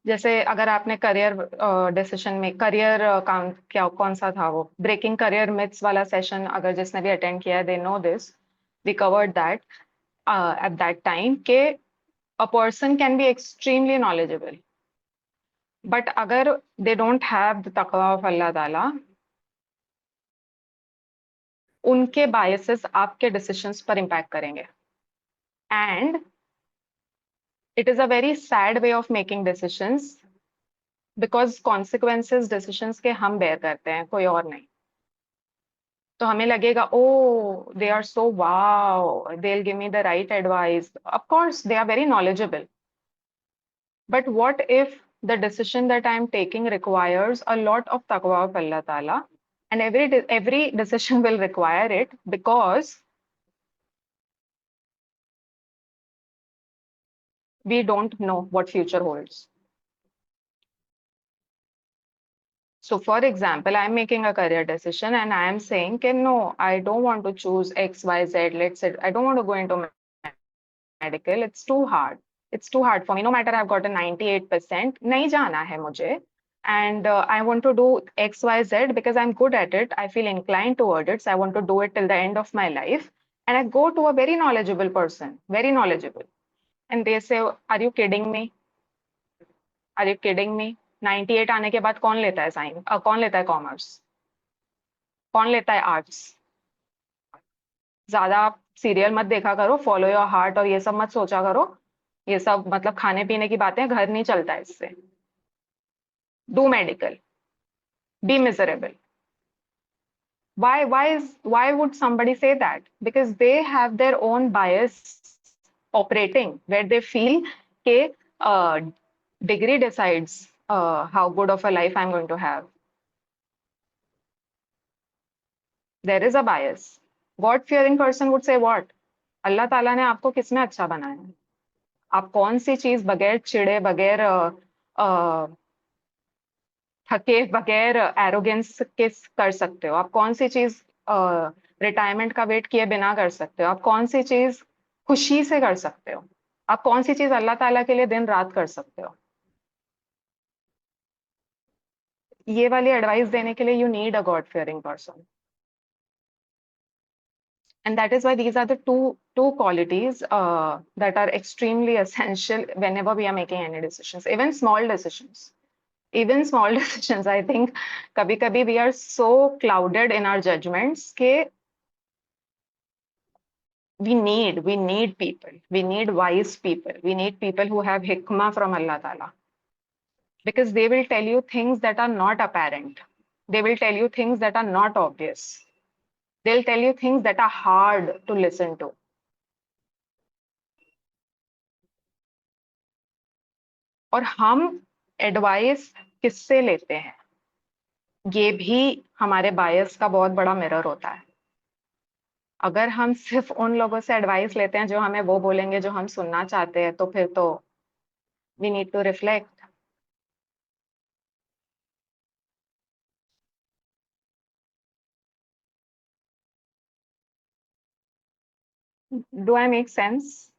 जैसे अगर आपने career decision में career काम क्या कौन सा था वो ब्रेकिंग करियर मिथ्स वाला सेशन, अगर जिसने भी अटेंड किया है, they know this, we covered that at that time के a person can be extremely knowledgeable, but अगर दे डोंट हैव द तकवा ऑफ अल्लाह ताला, उनके बायसेस आपके डिसीजंस पर इम्पैक्ट करेंगे. And it is a very sad way of making decisions, because consequences decisions के हम बेयर करते हैं, कोई और नहीं. तो हमें लगेगा oh they are so wow, they will give me the right advice, of course they are very knowledgeable, but what if the decision that I'm taking requires a lot of taqwa of Allah Ta'ala, and every decision will require it because we don't know what future holds. So for example, I'm making a career decision and I am saying, okay, no, I don't want to choose X, Y, Z. Let's say I don't want to go into medical. It's too hard. It's too hard for me. No matter I've got a 98%, nahi jana hai mujhe. And I want to do X, Y, Z because I'm good at it. I feel inclined toward it. So I want to do it till the end of my life. And I go to a very knowledgeable person, very knowledgeable. And they say, are you kidding me? Are you kidding me? 98 आने के बाद कौन लेता है science, कौन लेता है commerce, कौन लेता है आर्ट्स? ज्यादा सीरियल मत देखा करो, फॉलो योर हार्ट और ये सब मत सोचा करो, ये सब मतलब खाने पीने की बातें, घर नहीं चलता है इससे. Do medical, be miserable. Why would somebody say that? Because they have their own bias operating, where they feel that degree decides how good of a life I'm going to have. There is a bias. God-fearing person would say what? अल्लाह ताला ने आपको किसमें अच्छा बनाया है? आप कौन सी चीज बगैर चिड़े, बगैर थके, बगैर एरोगेंस के कर सकते हो? आप कौन सी चीज रिटायरमेंट का वेट किए बिना कर सकते हो? आप कौन सी चीज खुशी से कर सकते हो? आप कौन सी चीज अल्लाह ताला के लिए दिन रात कर सकते हो? ये वाली एडवाइस देने के लिए you need a God fearing person. And that is why these are the two qualities that are extremely essential whenever we are making any decisions, even small decisions. Even small decisions, I think kabhi kabhi we are so clouded in our judgments ke we need people, we need wise people, we need people who have hikmah from Allah Ta'ala, because they will tell you things that are not apparent, they will tell you things that are not obvious, they'll tell you things that are hard to listen to. और हम advice किससे लेते हैं, ये भी हमारे बायस का बहुत बड़ा मिरर होता है. अगर हम सिर्फ उन लोगों से एडवाइस लेते हैं जो हमें वो बोलेंगे जो हम सुनना चाहते हैं, तो फिर तो we need to reflect. Do I make sense?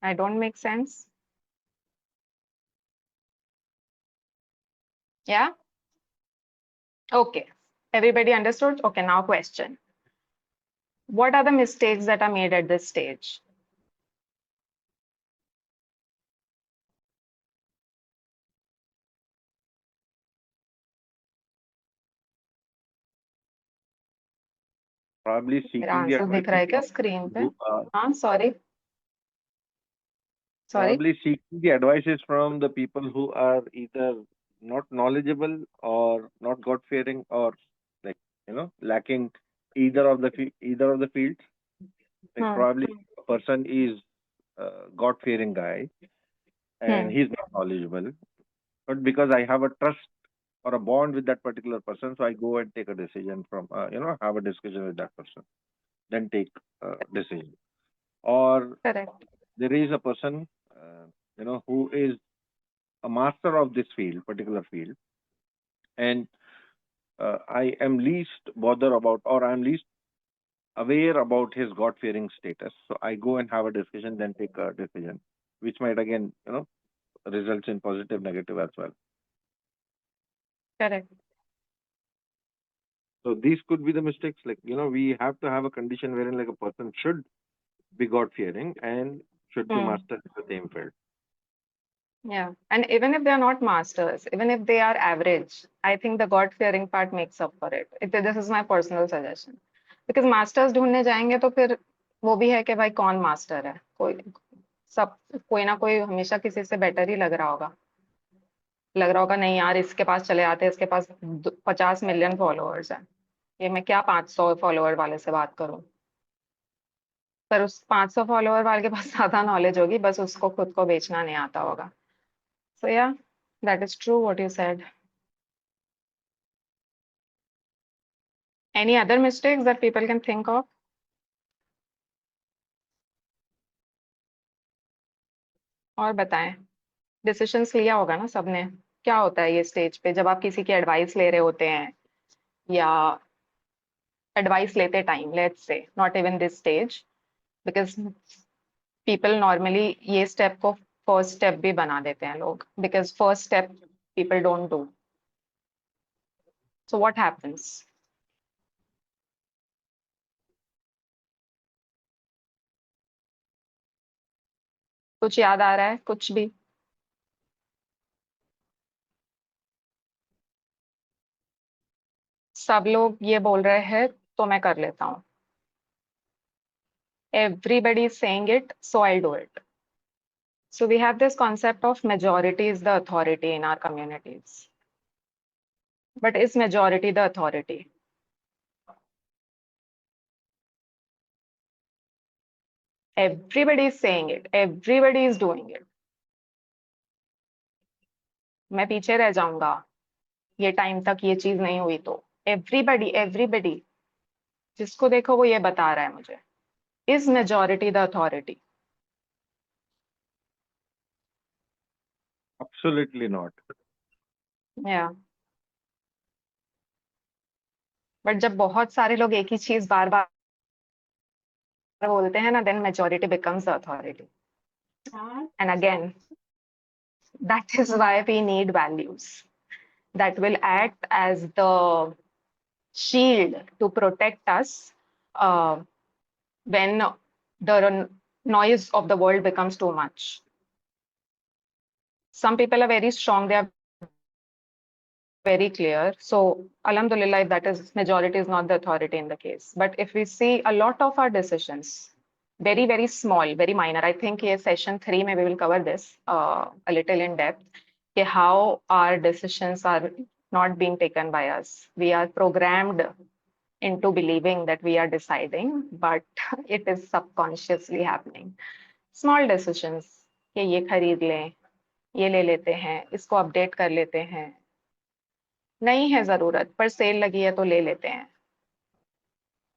I don't make sense? Yeah? Okay. Everybody understood? Okay, now question. What are the mistakes that are made at this stage?
Probably
मेरा
seeking the
आंसर दिख रहा है क्या
advices
screen पे?
who are
हाँ, sorry.
probably seeking the advices from the people who are either not knowledgeable or not God fearing, or like lacking either of the fields. Like
Hmm.
probably a person is a God fearing guy and he's not knowledgeable, but because I have a trust or a bond with that particular person, so I go and take a decision from have a discussion with that person, then take a decision. Or
Correct.
there is a person who is a master of this particular field, and I am least bother about, or I'm least aware about his God fearing status. So I go and have a discussion, then take a decision, which might again results in positive, negative as well.
Correct.
So these could be the mistakes. Like we have to have a condition wherein like a person should be God fearing and should be master in the same field.
Yeah. And even if they are not masters, even if they are average, I think the God fearing part makes up for it. This is my personal suggestion. Because masters ढूंढने जाएंगे तो फिर वो भी है कि भाई कौन मास्टर है, कोई ना कोई हमेशा किसी से बेटर ही लग रहा होगा नहीं यार इसके पास चले आते हैं, इसके पास 50 मिलियन फॉलोअर्स हैं, ये मैं क्या 500 फॉलोअर वाले से बात करूं. पर उस 500 फॉलोअर वाले के पास ज्यादा नॉलेज होगी, बस उसको खुद को बेचना नहीं आता होगा. So yeah, that is true what you said. Any other mistakes that people can think of? और बताएं. डिसीजंस लिया होगा ना सबने. क्या होता है ये स्टेज पे जब आप किसी की एडवाइस ले रहे होते हैं, या एडवाइस लेते time, let's say not even this stage, because people normally ये स्टेप को फर्स्ट स्टेप भी बना देते हैं लोग, because first step people don't do. So what happens? कुछ याद आ रहा है? कुछ भी? सब लोग ये बोल रहे हैं तो मैं कर लेता हूँ. Everybody is saying it, so I'll do it. So we have this concept of majority is the authority in our communities. But is majority the authority? Everybody is saying it. Everybody is doing it. मैं पीछे रह जाऊंगा ये time तक ये चीज नहीं हुई तो. Everybody जिसको देखो वो ये बता रहा है मुझे. Is majority the authority?
Absolutely not.
Yeah. But जब बहुत सारे लोग एक ही चीज बार बार बोलते हैं ना, then majority becomes the authority. And again, that is why we need values that will act as the shield to protect us when the noise of the world becomes too much. Some people are very strong, they are very clear. So, alhamdulillah, if that is majority is not the authority in the case. But if we see a lot of our decisions, very, very small, very minor, I think in session 3, maybe we will cover this a little in depth, how our decisions are not being taken by us. We are programmed into believing that we are deciding, but it is subconsciously happening. Small decisions, कि ये खरीद लें, ये ले लेते हैं, इसको update कर लेते हैं, नहीं है जरूरत पर सेल लगी है तो ले लेते हैं,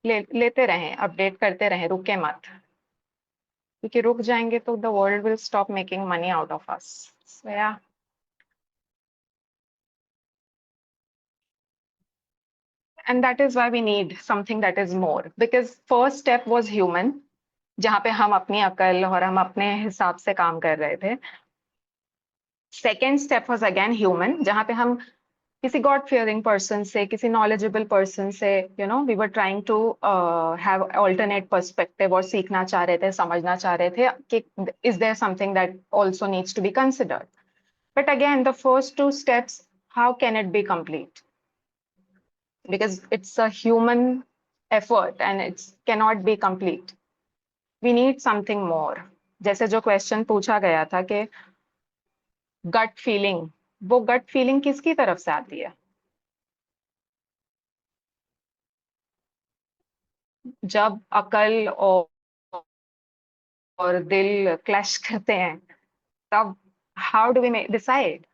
लेते रहें, अपडेट करते रहें, रुके मत, क्योंकि रुक जाएंगे तो the world will stop making money out of us. So yeah, and that is why we need something that is more, because first step was human, जहां पे हम अपनी अकल और हम अपने हिसाब से काम कर रहे थे. Second step was again human, जहां पे हम किसी गॉड फियरिंग पर्सन से, किसी नॉलेजेबल पर्सन से, we were trying to have alternate perspective और सीखना चाह रहे थे, समझना चाह रहे थे कि is there something that also needs to be considered. But again the first two steps, how can it be complete? Because it's a human effort and it cannot be complete. We need something more. जैसे जो question पूछा गया था कि gut feeling, वो gut feeling किसकी तरफ से आती है? जब अकल और दिल क्लैश करते हैं, तब हाउ डू वी डिसाइड?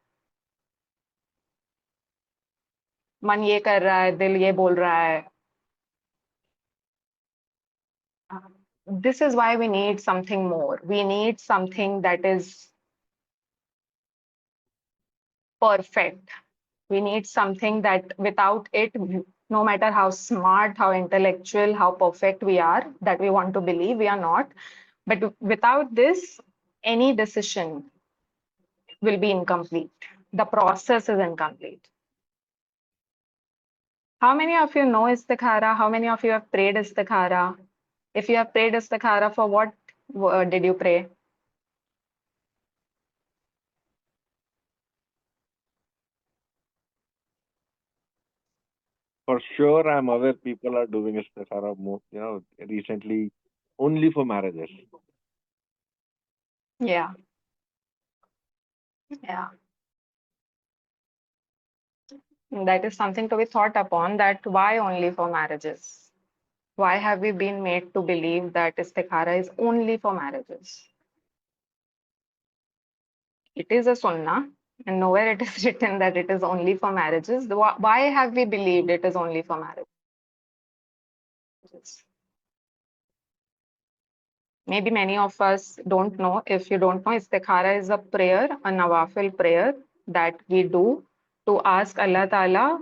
मन ये कर रहा है, दिल ये बोल रहा है. This is why we need something more. We need something that is perfect. We need something that without it, no matter how smart, how intellectual, how perfect we are, that we want to believe we are not, but without this, any decision will be incomplete. The process is incomplete. How many of you know istikhara? How many of you have prayed istikhara? If you have prayed istikhara, for what did you pray?
For sure, I'm aware people are doing istikhara more, recently only for marriages.
Yeah. Yeah. That is something to be thought upon, that why only for marriages? Why have we been made to believe that istikhara is only for marriages? It is a sunnah, and nowhere it is written that it is only for marriages. Why have we believed it is only for marriages? Maybe many of us don't know. If you don't know, istikhara is a prayer, a nawafil prayer that we do to ask Allah Ta'ala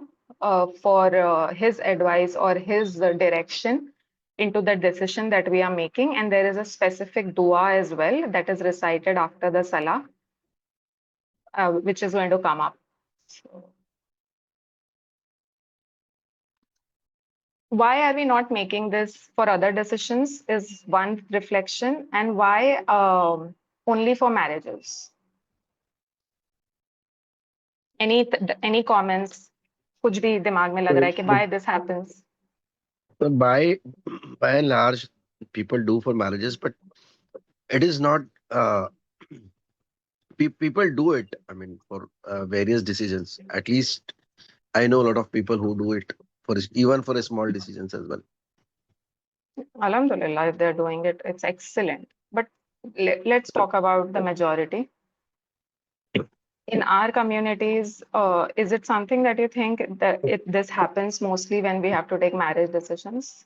for his advice or his direction into the decision that we are making. And there is a specific dua as well that is recited after the salah, which is going to come up. So, why are we not making this for other decisions is one reflection, and why only for marriages? Any comments? कुछ भी दिमाग में लग रहा है कि why this happens?
So by and large, people do for marriages, but it is not. People do it. I mean, for various decisions. At least I know a lot of people who do it for even for small decisions as well.
Alhamdulillah, if they're doing it, it's excellent. But let's talk about the majority. In our communities, is it something that you think that this happens mostly when we have to take marriage decisions?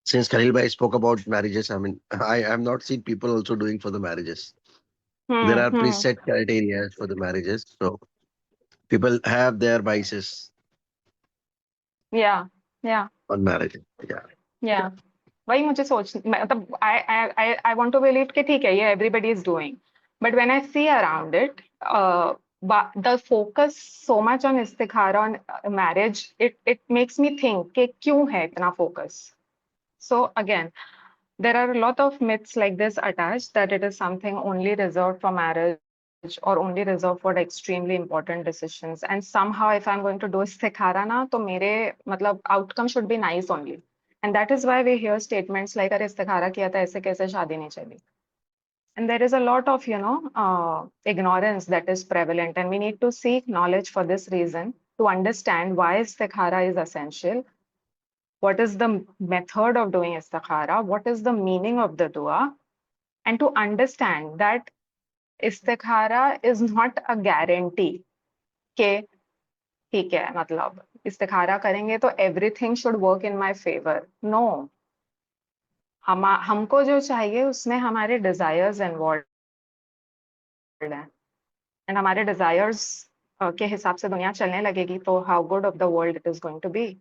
Since Khalil Bhai spoke about marriages, I mean, I have not seen people also doing for the marriages. There are preset criteria for the marriages, so people have their biases
Yeah, yeah.
on marriage. Yeah.
Yeah. वही मुझे सोच मतलब I want to believe कि ठीक है ये everybody is doing, but when I see around it, the focus so much on istikhara on marriage, it makes me think कि क्यों है इतना focus. So again, there are a lot of myths like this attached that it is something only reserved for marriage or only reserved for extremely important decisions. And somehow, if I'm going to do istikhara na, to mere matlab outcome should be nice only. And that is why we hear statements like, "Aare istikhara kiya tha, aise kaise shaadi nahi chali." And there is a lot of, ignorance that is prevalent, and we need to seek knowledge for this reason to understand why istikhara is essential. What is the method of doing istikhara? What is the meaning of the dua? And to understand that istikhara is not a guarantee कि ठीक है मतलब इस्तिखारा करेंगे तो everything should work in my favor. No. हमको जो चाहिए उसमें हमारे desires involved हैं. And हमारे desires के हिसाब से दुनिया चलने लगेगी तो how good of the world it is going to be.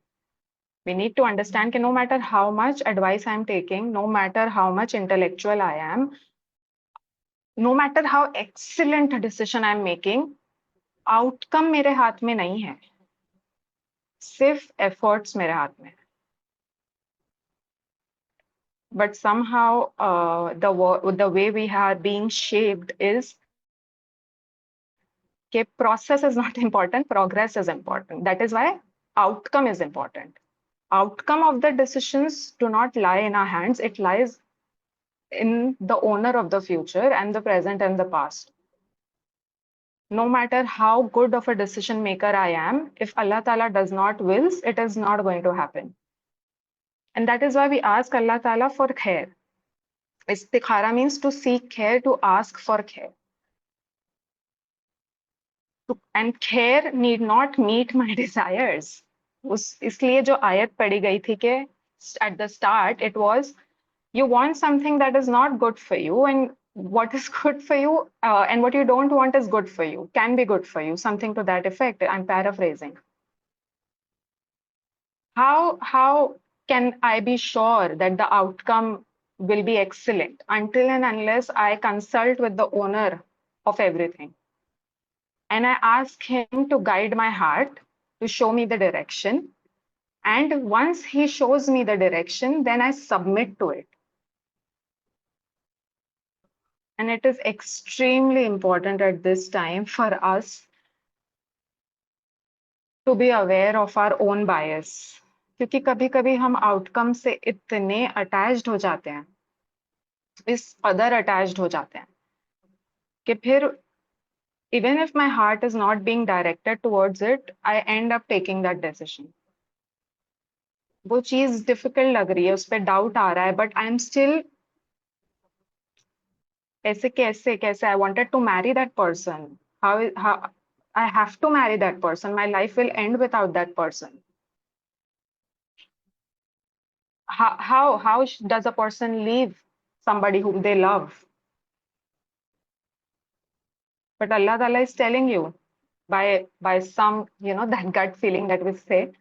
We need to understand that no matter how much advice I'm taking, no matter how much intellectual I am, no matter how excellent a decision I'm making, outcome मेरे हाथ में नहीं है. सिर्फ efforts मेरे हाथ में. But somehow the way we are being shaped is that process is not important, progress is important. That is why outcome is important. Outcome of the decisions do not lie in our hands. It lies in the owner of the future and the present and the past. No matter how good of a decision maker I am, if Allah Ta'ala does not wills, it is not going to happen. And that is why we ask Allah Ta'ala for khair. Istikhara means to seek khair, to ask for khair. And khair need not meet my desires. इसलिए जो आयत पढ़ी गई थी कि at the start it was you want something that is not good for you, and what is good for you and what you don't want is good for you, can be good for you, something to that effect. I'm paraphrasing. How can I be sure that the outcome will be excellent until and unless I consult with the owner of everything and I ask him to guide my heart, to show me the direction, and once he shows me the direction, then I submit to it. And it is extremely important at this time for us to be aware of our own bias. क्योंकि कभी-कभी हम outcome से इतने attached हो जाते हैं, इस कदर अटैच्ड हो जाते हैं कि फिर even if my heart is not being directed towards it, I end up taking that decision. वो चीज डिफिकल्ट लग रही है, उस पर डाउट आ रहा है, बट आई एम स्टिल ऐसे कैसे कैसे I wanted to marry that person. how I have to marry that person. My life will end without that person. How does a person leave somebody whom they love? But Allah Ta'ala is telling you by some, that gut feeling that we say,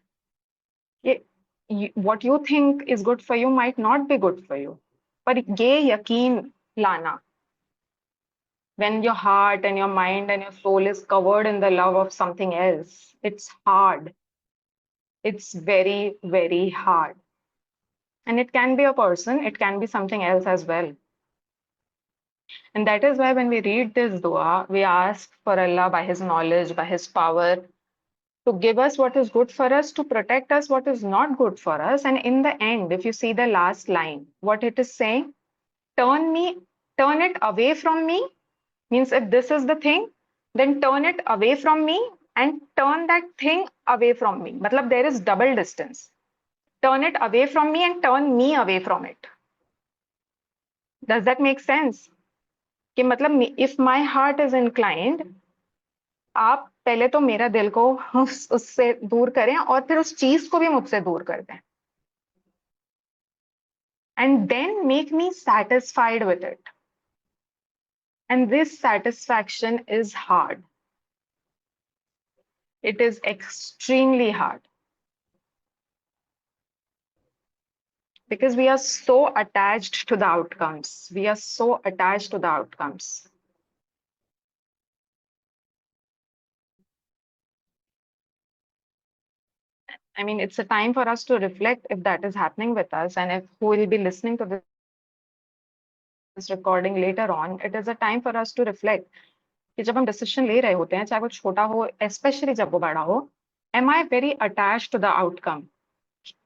what you think is good for you might not be good for you. But ye yaqeen lana, when your heart and your mind and your soul is covered in the love of something else, it's hard. It's very, very hard. And it can be a person, it can be something else as well. And that is why when we read this dua, we ask for Allah by His knowledge, by His power, to give us what is good for us, to protect us what is not good for us. And in the end, if you see the last line, what it is saying, turn it away from me, means if this is the thing, then turn it away from me and turn that thing away from me. Matlab there is double distance. Turn it away from me and turn me away from it. Does that make sense? कि मतलब if my heart is inclined, आप पहले तो मेरा दिल को उससे दूर करें और फिर उस चीज को भी मुझसे दूर कर दें. And then make me satisfied with it. And this satisfaction is hard. It is extremely hard. Because we are so attached to the outcomes. We are so attached to the outcomes. I mean, it's a time for us to reflect if that is happening with us, and if who will be listening to this recording later on, it is a time for us to reflect कि जब हम decision ले रहे होते हैं, चाहे वो छोटा हो, especially जब वो बड़ा हो, am I very attached to the outcome?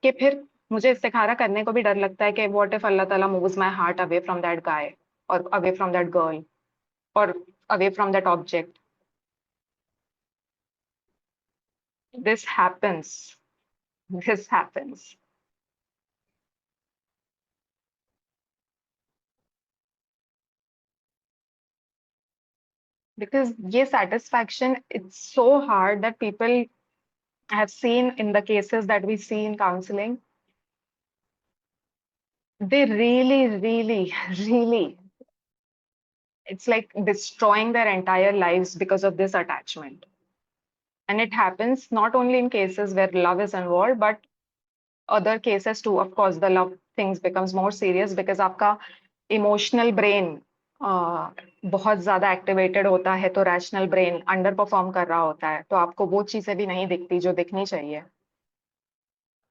कि फिर मुझे इस्तिखारा करने को भी डर लगता है कि what if Allah Ta'ala moves my heart away from that guy or away from that girl or away from that object. This happens. This happens. Because ये satisfaction, it's so hard that people have seen in the cases that we see in counseling. They really, really, really, it's like destroying their entire lives because of this attachment. And it happens not only in cases where love is involved, but other cases too. Of course, the love things becomes more serious because आपका emotional brain बहुत ज्यादा activated होता है, तो rational brain under perform कर रहा होता है, तो आपको वो चीजें भी नहीं दिखती जो दिखनी चाहिए.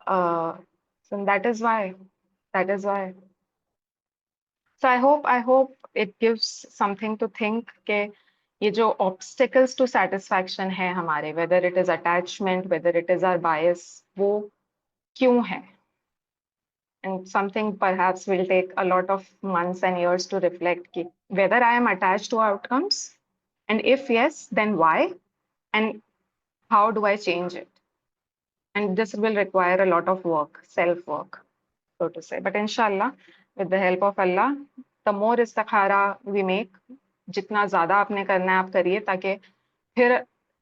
So that is why. That is why. So I hope it gives something to think के ये जो obstacles to satisfaction है हमारे, whether it is attachment, whether it is our bias, वो क्यों है? And something perhaps will take a lot of months and years to reflect कि whether I am attached to outcomes, and if yes, then why, and how do I change it? And this will require a lot of work, self work, so to say. But inshallah, with the help of Allah, the more istikhara we make, जितना ज्यादा आपने करना है आप करिए, ताकि फिर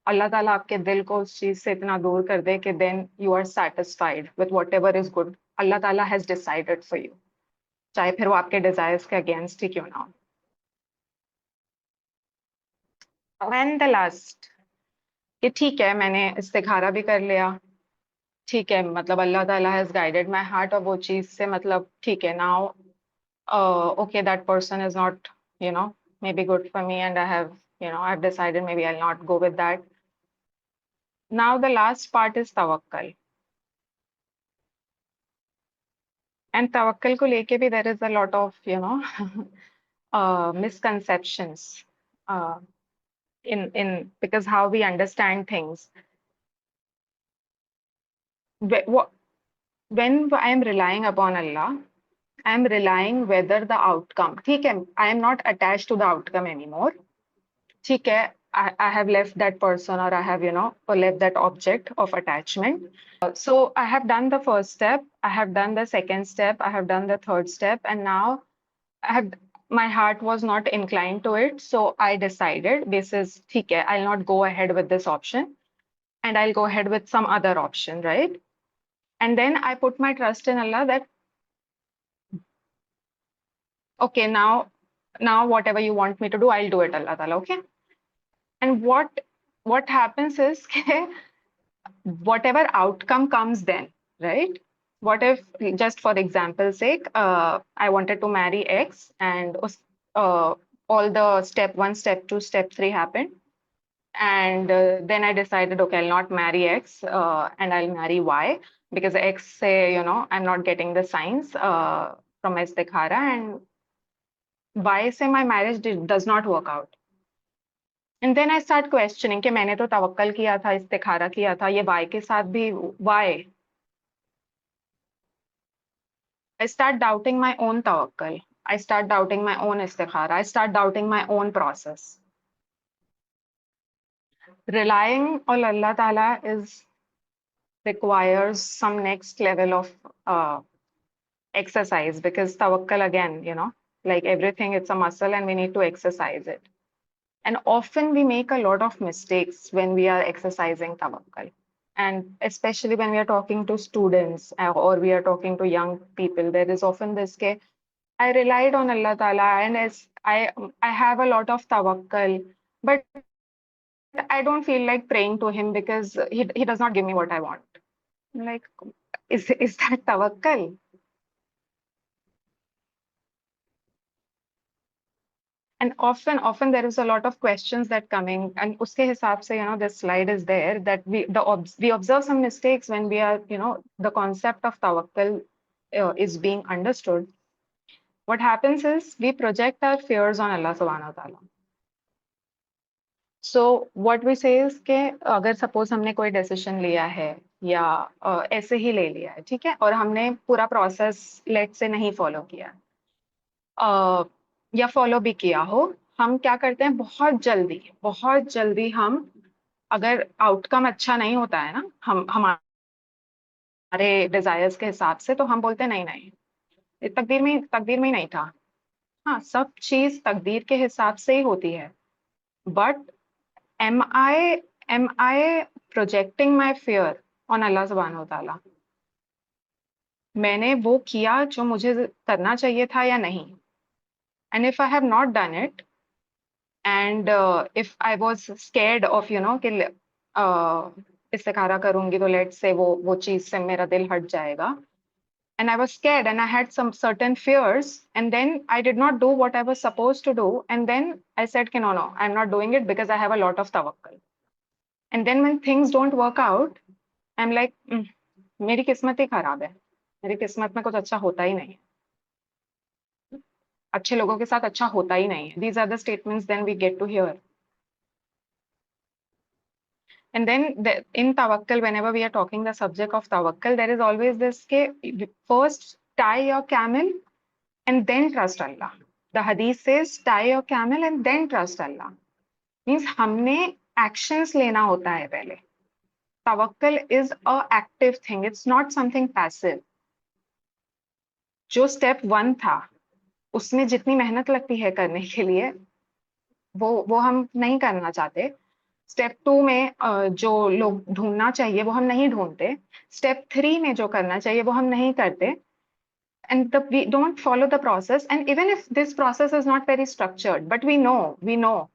अल्लाह ताला आपके दिल को उस चीज से इतना दूर कर दे कि then you are satisfied with whatever is good. अल्लाह ताला has decided for you, चाहे फिर वो आपके desires के against ही क्यों ना हो. And the last, कि ठीक है मैंने इस्तिखारा भी कर लिया, ठीक है मतलब अल्लाह ताला has guided my heart, और वो चीज से मतलब ठीक है now okay, that person is not, maybe good for me, and I have, I've decided maybe I'll not go with that. Now the last part is tawakkal. And tawakkal ko leke bhi there is a lot of, misconceptions in because how we understand things. When I am relying upon Allah, I am relying whether the outcome, ठीक है, I am not attached to the outcome anymore. ठीक है, I have left that person, or I have, or left that object of attachment. So I have done the first step, I have done the second step, I have done the third step, and now my heart was not inclined to it. So I decided, this is ठीक है, I'll not go ahead with this option, and I'll go ahead with some other option, right? And then I put my trust in Allah that, okay, now whatever you want me to do, I'll do it, Allah Ta'ala, okay? And what happens is whatever outcome comes then, right? What if, just for example's sake, I wanted to marry X, and all the step 1, step 2, step 3 happened. And then I decided, okay, I'll not marry X, and I'll marry Y, because X say, I'm not getting the signs from Istikhara, and Y say my marriage does not work out. And then I start questioning कि मैंने तो तवक्कल किया था, इस्तिखारा किया था, ये Y के साथ भी why? I start doubting my own tawakkul. I start doubting my own istikhara. I start doubting my own process. Relying on Allah Ta'ala requires some next level of exercise, because tawakkul, again, like everything, it's a muscle and we need to exercise it. And often we make a lot of mistakes when we are exercising tawakkul. And especially when we are talking to students or we are talking to young people, there is often this case, I relied on Allah Ta'ala, and I have a lot of tawakkul, but I don't feel like praying to him because he does not give me what I want. I'm like, is that tawakkul? And often there is a lot of questions that coming, and uske hisab se, this slide is there, that we observe some mistakes when we are, the concept of tawakkul is being understood. What happens is we project our fears on Allah subhanahu wa ta'ala. So what we say is कि अगर suppose हमने कोई decision लिया है या ऐसे ही ले लिया है, ठीक है, और हमने पूरा process let's say नहीं follow किया, या follow भी किया हो, हम क्या करते हैं, बहुत जल्दी हम, अगर outcome अच्छा नहीं होता है ना, हम हमारे desires के हिसाब से, तो हम बोलते हैं नहीं ये तकदीर में ही नहीं था. हाँ, सब चीज तकदीर के हिसाब से ही होती है, but am I projecting my fear on Allah subhanahu wa ta'ala? मैंने वो किया जो मुझे करना चाहिए था या नहीं? And if I have not done it, and if I was scared of, कि इस्तिखारा करूंगी तो let's say वो चीज से मेरा दिल हट जाएगा, and I was scared and I had some certain fears, and then I did not do what I was supposed to do, and then I said कि no, I'm not doing it because I have a lot of tawakkul. And then when things don't work out, I'm like, मेरी किस्मत ही खराब है, मेरी किस्मत में कुछ अच्छा होता ही नहीं है, अच्छे लोगों के साथ अच्छा होता ही नहीं है. These are the statements then we get to hear. And then in tawakkul, whenever we are talking the subject of tawakkul, there is always this ke first tie your camel and then trust Allah. The hadith says tie your camel and then trust Allah. Means हमने actions लेना होता है पहले. Tawakkul is a active thing. It's not something passive. जो step 1 था, उसमें जितनी मेहनत लगती है करने के लिए, वो हम नहीं करना चाहते. स्टेप 2 में जो लोग ढूंढना चाहिए वो हम नहीं ढूंढते. स्टेप 3 में जो करना चाहिए वो हम नहीं करते. And we don't follow the process. And even if this process is not very structured, but we know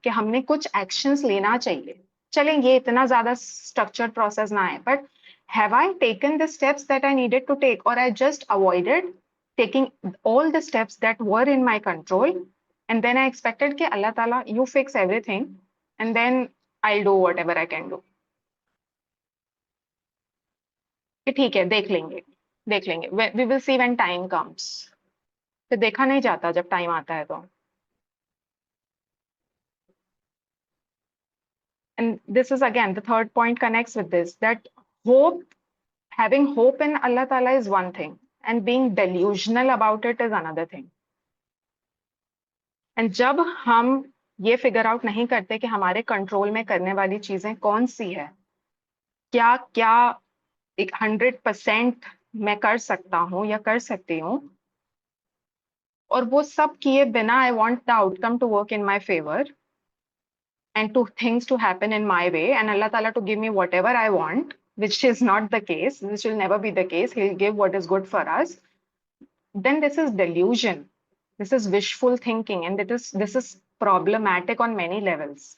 कि हमने कुछ actions लेना चाहिए. चलें ये इतना ज़्यादा structured process ना है, but have I taken the steps that I needed to take, or I just avoided taking all the steps that were in my control, and then I expected कि Allah Ta'ala, you fix everything, and then I'll do whatever I can do. कि ठीक है, देख लेंगे. We will see when time comes. फिर देखा नहीं जाता जब टाइम आता है तो. And this is again the third point connects with this, that having hope in Allah Ta'ala is one thing, and being delusional about it is another thing. And जब हम ये figure out नहीं करते कि हमारे कंट्रोल में करने वाली चीजें कौन सी है, क्या 100% मैं कर सकता हूँ या कर सकती हूँ, और वो सब किए बिना I want the outcome to work in my favor and to things to happen in my way, and Allah Ta'ala to give me whatever I want, which is not the case, which will never be the case. He'll give what is good for us. Then this is delusion. This is wishful thinking, and this is problematic on many levels.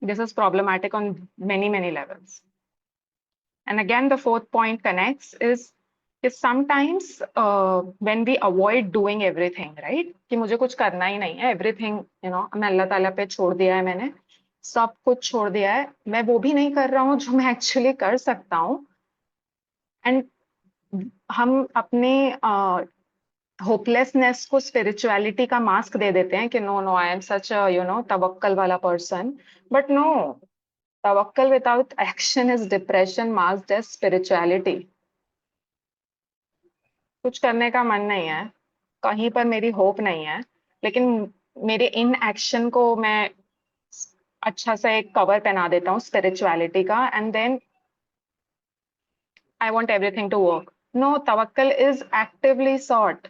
This is problematic on many levels. And again, the fourth point connects is sometimes when we avoid doing everything, right? कि मुझे कुछ करना ही नहीं है, everything, मैं अल्लाह ताला पे छोड़ दिया है, मैंने सब कुछ छोड़ दिया है, मैं वो भी नहीं कर रहा हूँ जो मैं एक्चुअली कर सकता हूँ. एंड हम अपने होपलेसनेस को स्पिरिचुअलिटी का मास्क दे देते हैं कि no I am such a तवक्कल वाला person. But no, tawakkul without action is depression masked as spirituality. कुछ करने का मन नहीं है, कहीं पर मेरी होप नहीं है, लेकिन मेरे इन एक्शन को मैं अच्छा सा एक कवर पहना देता हूँ स्पिरिचुअलिटी का, and then I want everything to work. No, तवक्कल इज एक्टिवली सॉट.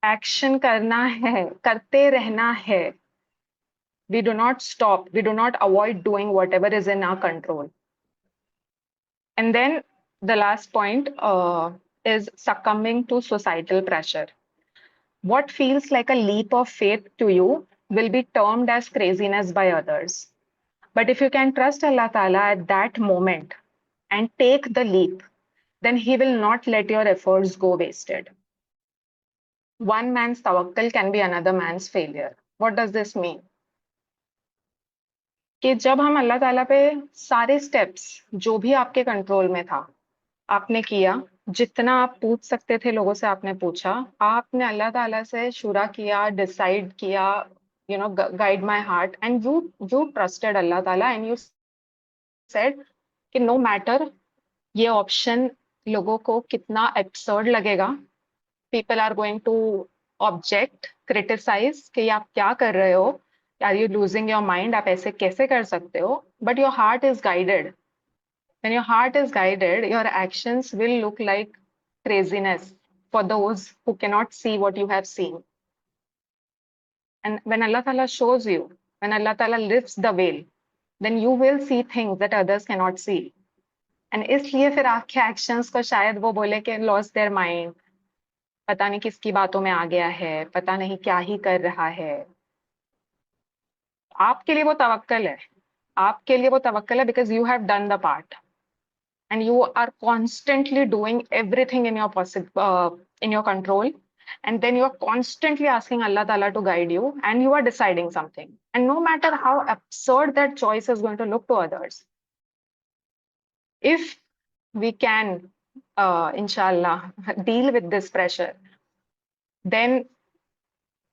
एक्शन करना है, करते रहना है. We do not stop. We do not avoid doing whatever is in our control. And then the last point is succumbing to societal pressure. What feels like a leap of faith to you will be termed as craziness by others. But if you can trust Allah Ta'ala at that moment and take the leap, then He will not let your efforts go wasted. one man's tawakkul can be another man's failure. What does this mean? कि जब हम अल्लाह ताला पे सारे steps जो भी आपके control में था आपने किया, जितना आप पूछ सकते थे लोगों से आपने पूछा, आपने अल्लाह ताला से शुरा किया, डिसाइड किया, you know, guide my heart, and you trusted अल्लाह ताला and you said कि no matter ये ऑप्शन लोगों को कितना absurd लगेगा, people are going to object, criticize कि आप क्या कर रहे हो, are you losing your mind, आप ऐसे कैसे कर सकते हो, but your heart is guided. When your heart is guided, your actions will look like craziness for those who cannot see what you have seen. And when Allah Ta'ala shows you, when Allah Ta'ala lifts the veil, then you will see things that others cannot see. And इसलिए फिर आपके actions को शायद वो बोले कि lost their mind, पता नहीं किसकी बातों में आ गया है, पता नहीं क्या ही कर रहा है. आपके लिए वो तवक्कल है. आपके लिए वो तवक्कल है because you have done the part. And you are constantly doing everything in your control, and then you are constantly asking Allah Ta'ala to guide you, and you are deciding something, and no matter how absurd that choice is going to look to others, if we can inshallah deal with this pressure, then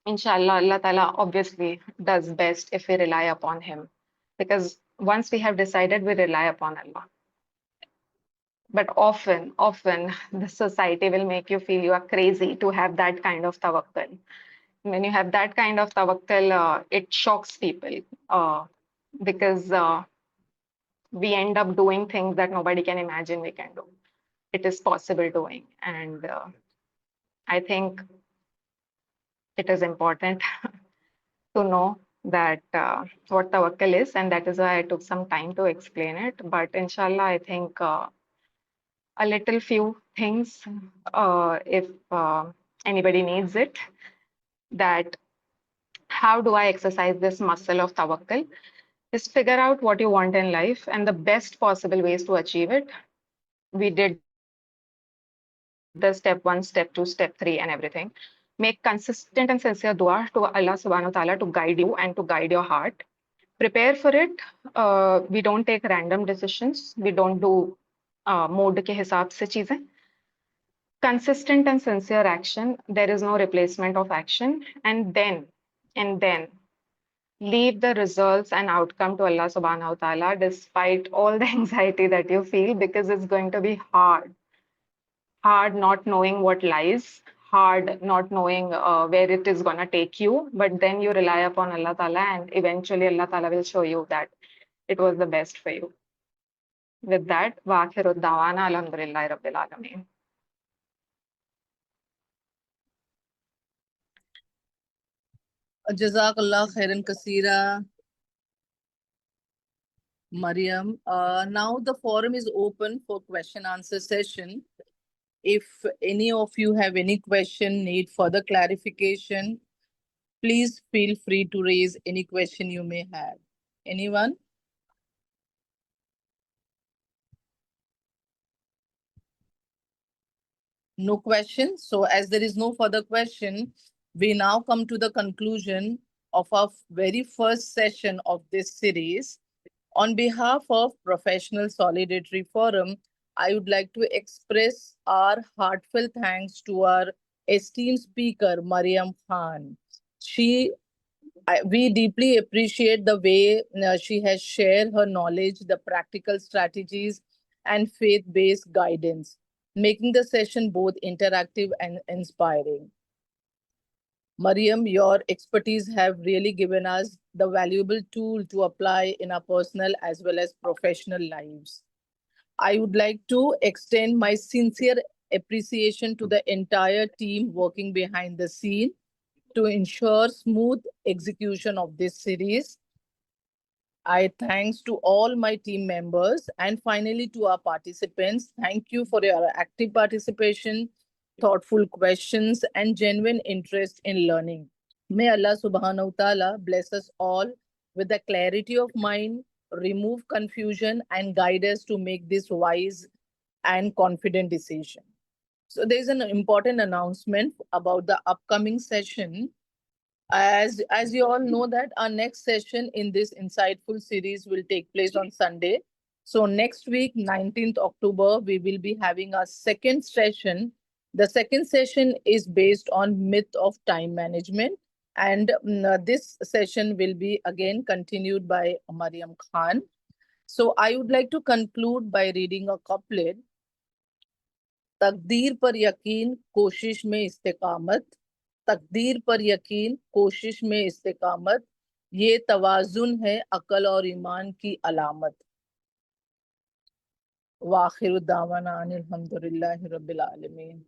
inshallah Allah Ta'ala obviously does best if we rely upon him, because once we have decided, we rely upon Allah. But often the society will make you feel you are crazy to have that kind of tawakkul. When you have that kind of tawakkul, it shocks people because we end up doing things that nobody can imagine we can do. It is possible doing, and I think it is important to know that what tawakkul is, and that is why I took some time to explain it. But inshallah, I think a little few things, if anybody needs it, that how do I exercise this muscle of tawakkul, is figure out what you want in life and the best possible ways to achieve it. We did the step 1, step 2, step 3 and everything. Make consistent and sincere dua to Allah subhanahu wa ta'ala to guide you and to guide your heart. Prepare for it. We don't take random decisions. We don't do mood ke hisab se cheezein. Consistent and sincere action. There is no replacement of action. And then leave the results and outcome to Allah subhanahu wa ta'ala, despite all the anxiety that you feel, because it's going to be hard. Hard not knowing what lies, hard not knowing where it is going to take you. But then you rely upon Allah ta'ala, and eventually Allah ta'ala will show you that it was the best for you. With that, wa akhiru da'wana alhamdulillahi rabbil alameen.
Jazakallah khairan kaseera, Maryam. Now the forum is open for question answer session. If any of you have any question, need further clarification, please feel free to raise any question you may have. Anyone? No question. So as there is no further question, we now come to the conclusion of our very first session of this series. On behalf of Professional Solidarity Forum, I would like to express our heartfelt thanks to our esteemed speaker, Maryam Khan. We deeply appreciate the way she has shared her knowledge, the practical strategies, and faith-based guidance, making the session both interactive and inspiring. Maryam, your expertise have really given us the valuable tool to apply in our personal as well as professional lives. I would like to extend my sincere appreciation to the entire team working behind the scene to ensure smooth execution of this series. I thanks to all my team members, and finally to our participants. Thank you for your active participation, thoughtful questions, and genuine interest in learning. May Allah subhanahu wa ta'ala bless us all with the clarity of mind, remove confusion, and guide us to make this wise and confident decision. So there is an important announcement about the upcoming session. As you all know that our next session in this insightful series will take place on Sunday. So next week, 19th October, we will be having our second session. The second session is based on myth of time management. And this session will be again continued by Maryam Khan. So I would like to conclude by reading a couplet. तकदीर पर यकीन कोशिश में इस्तेकामत, तकदीर पर यकीन कोशिश में इस्तेकामत, ये तवाजुन है अकल और ईमान की अलामत। वाखिर दावाना अनिल हम्दुलिल्लाहि रब्बिल आलमीन।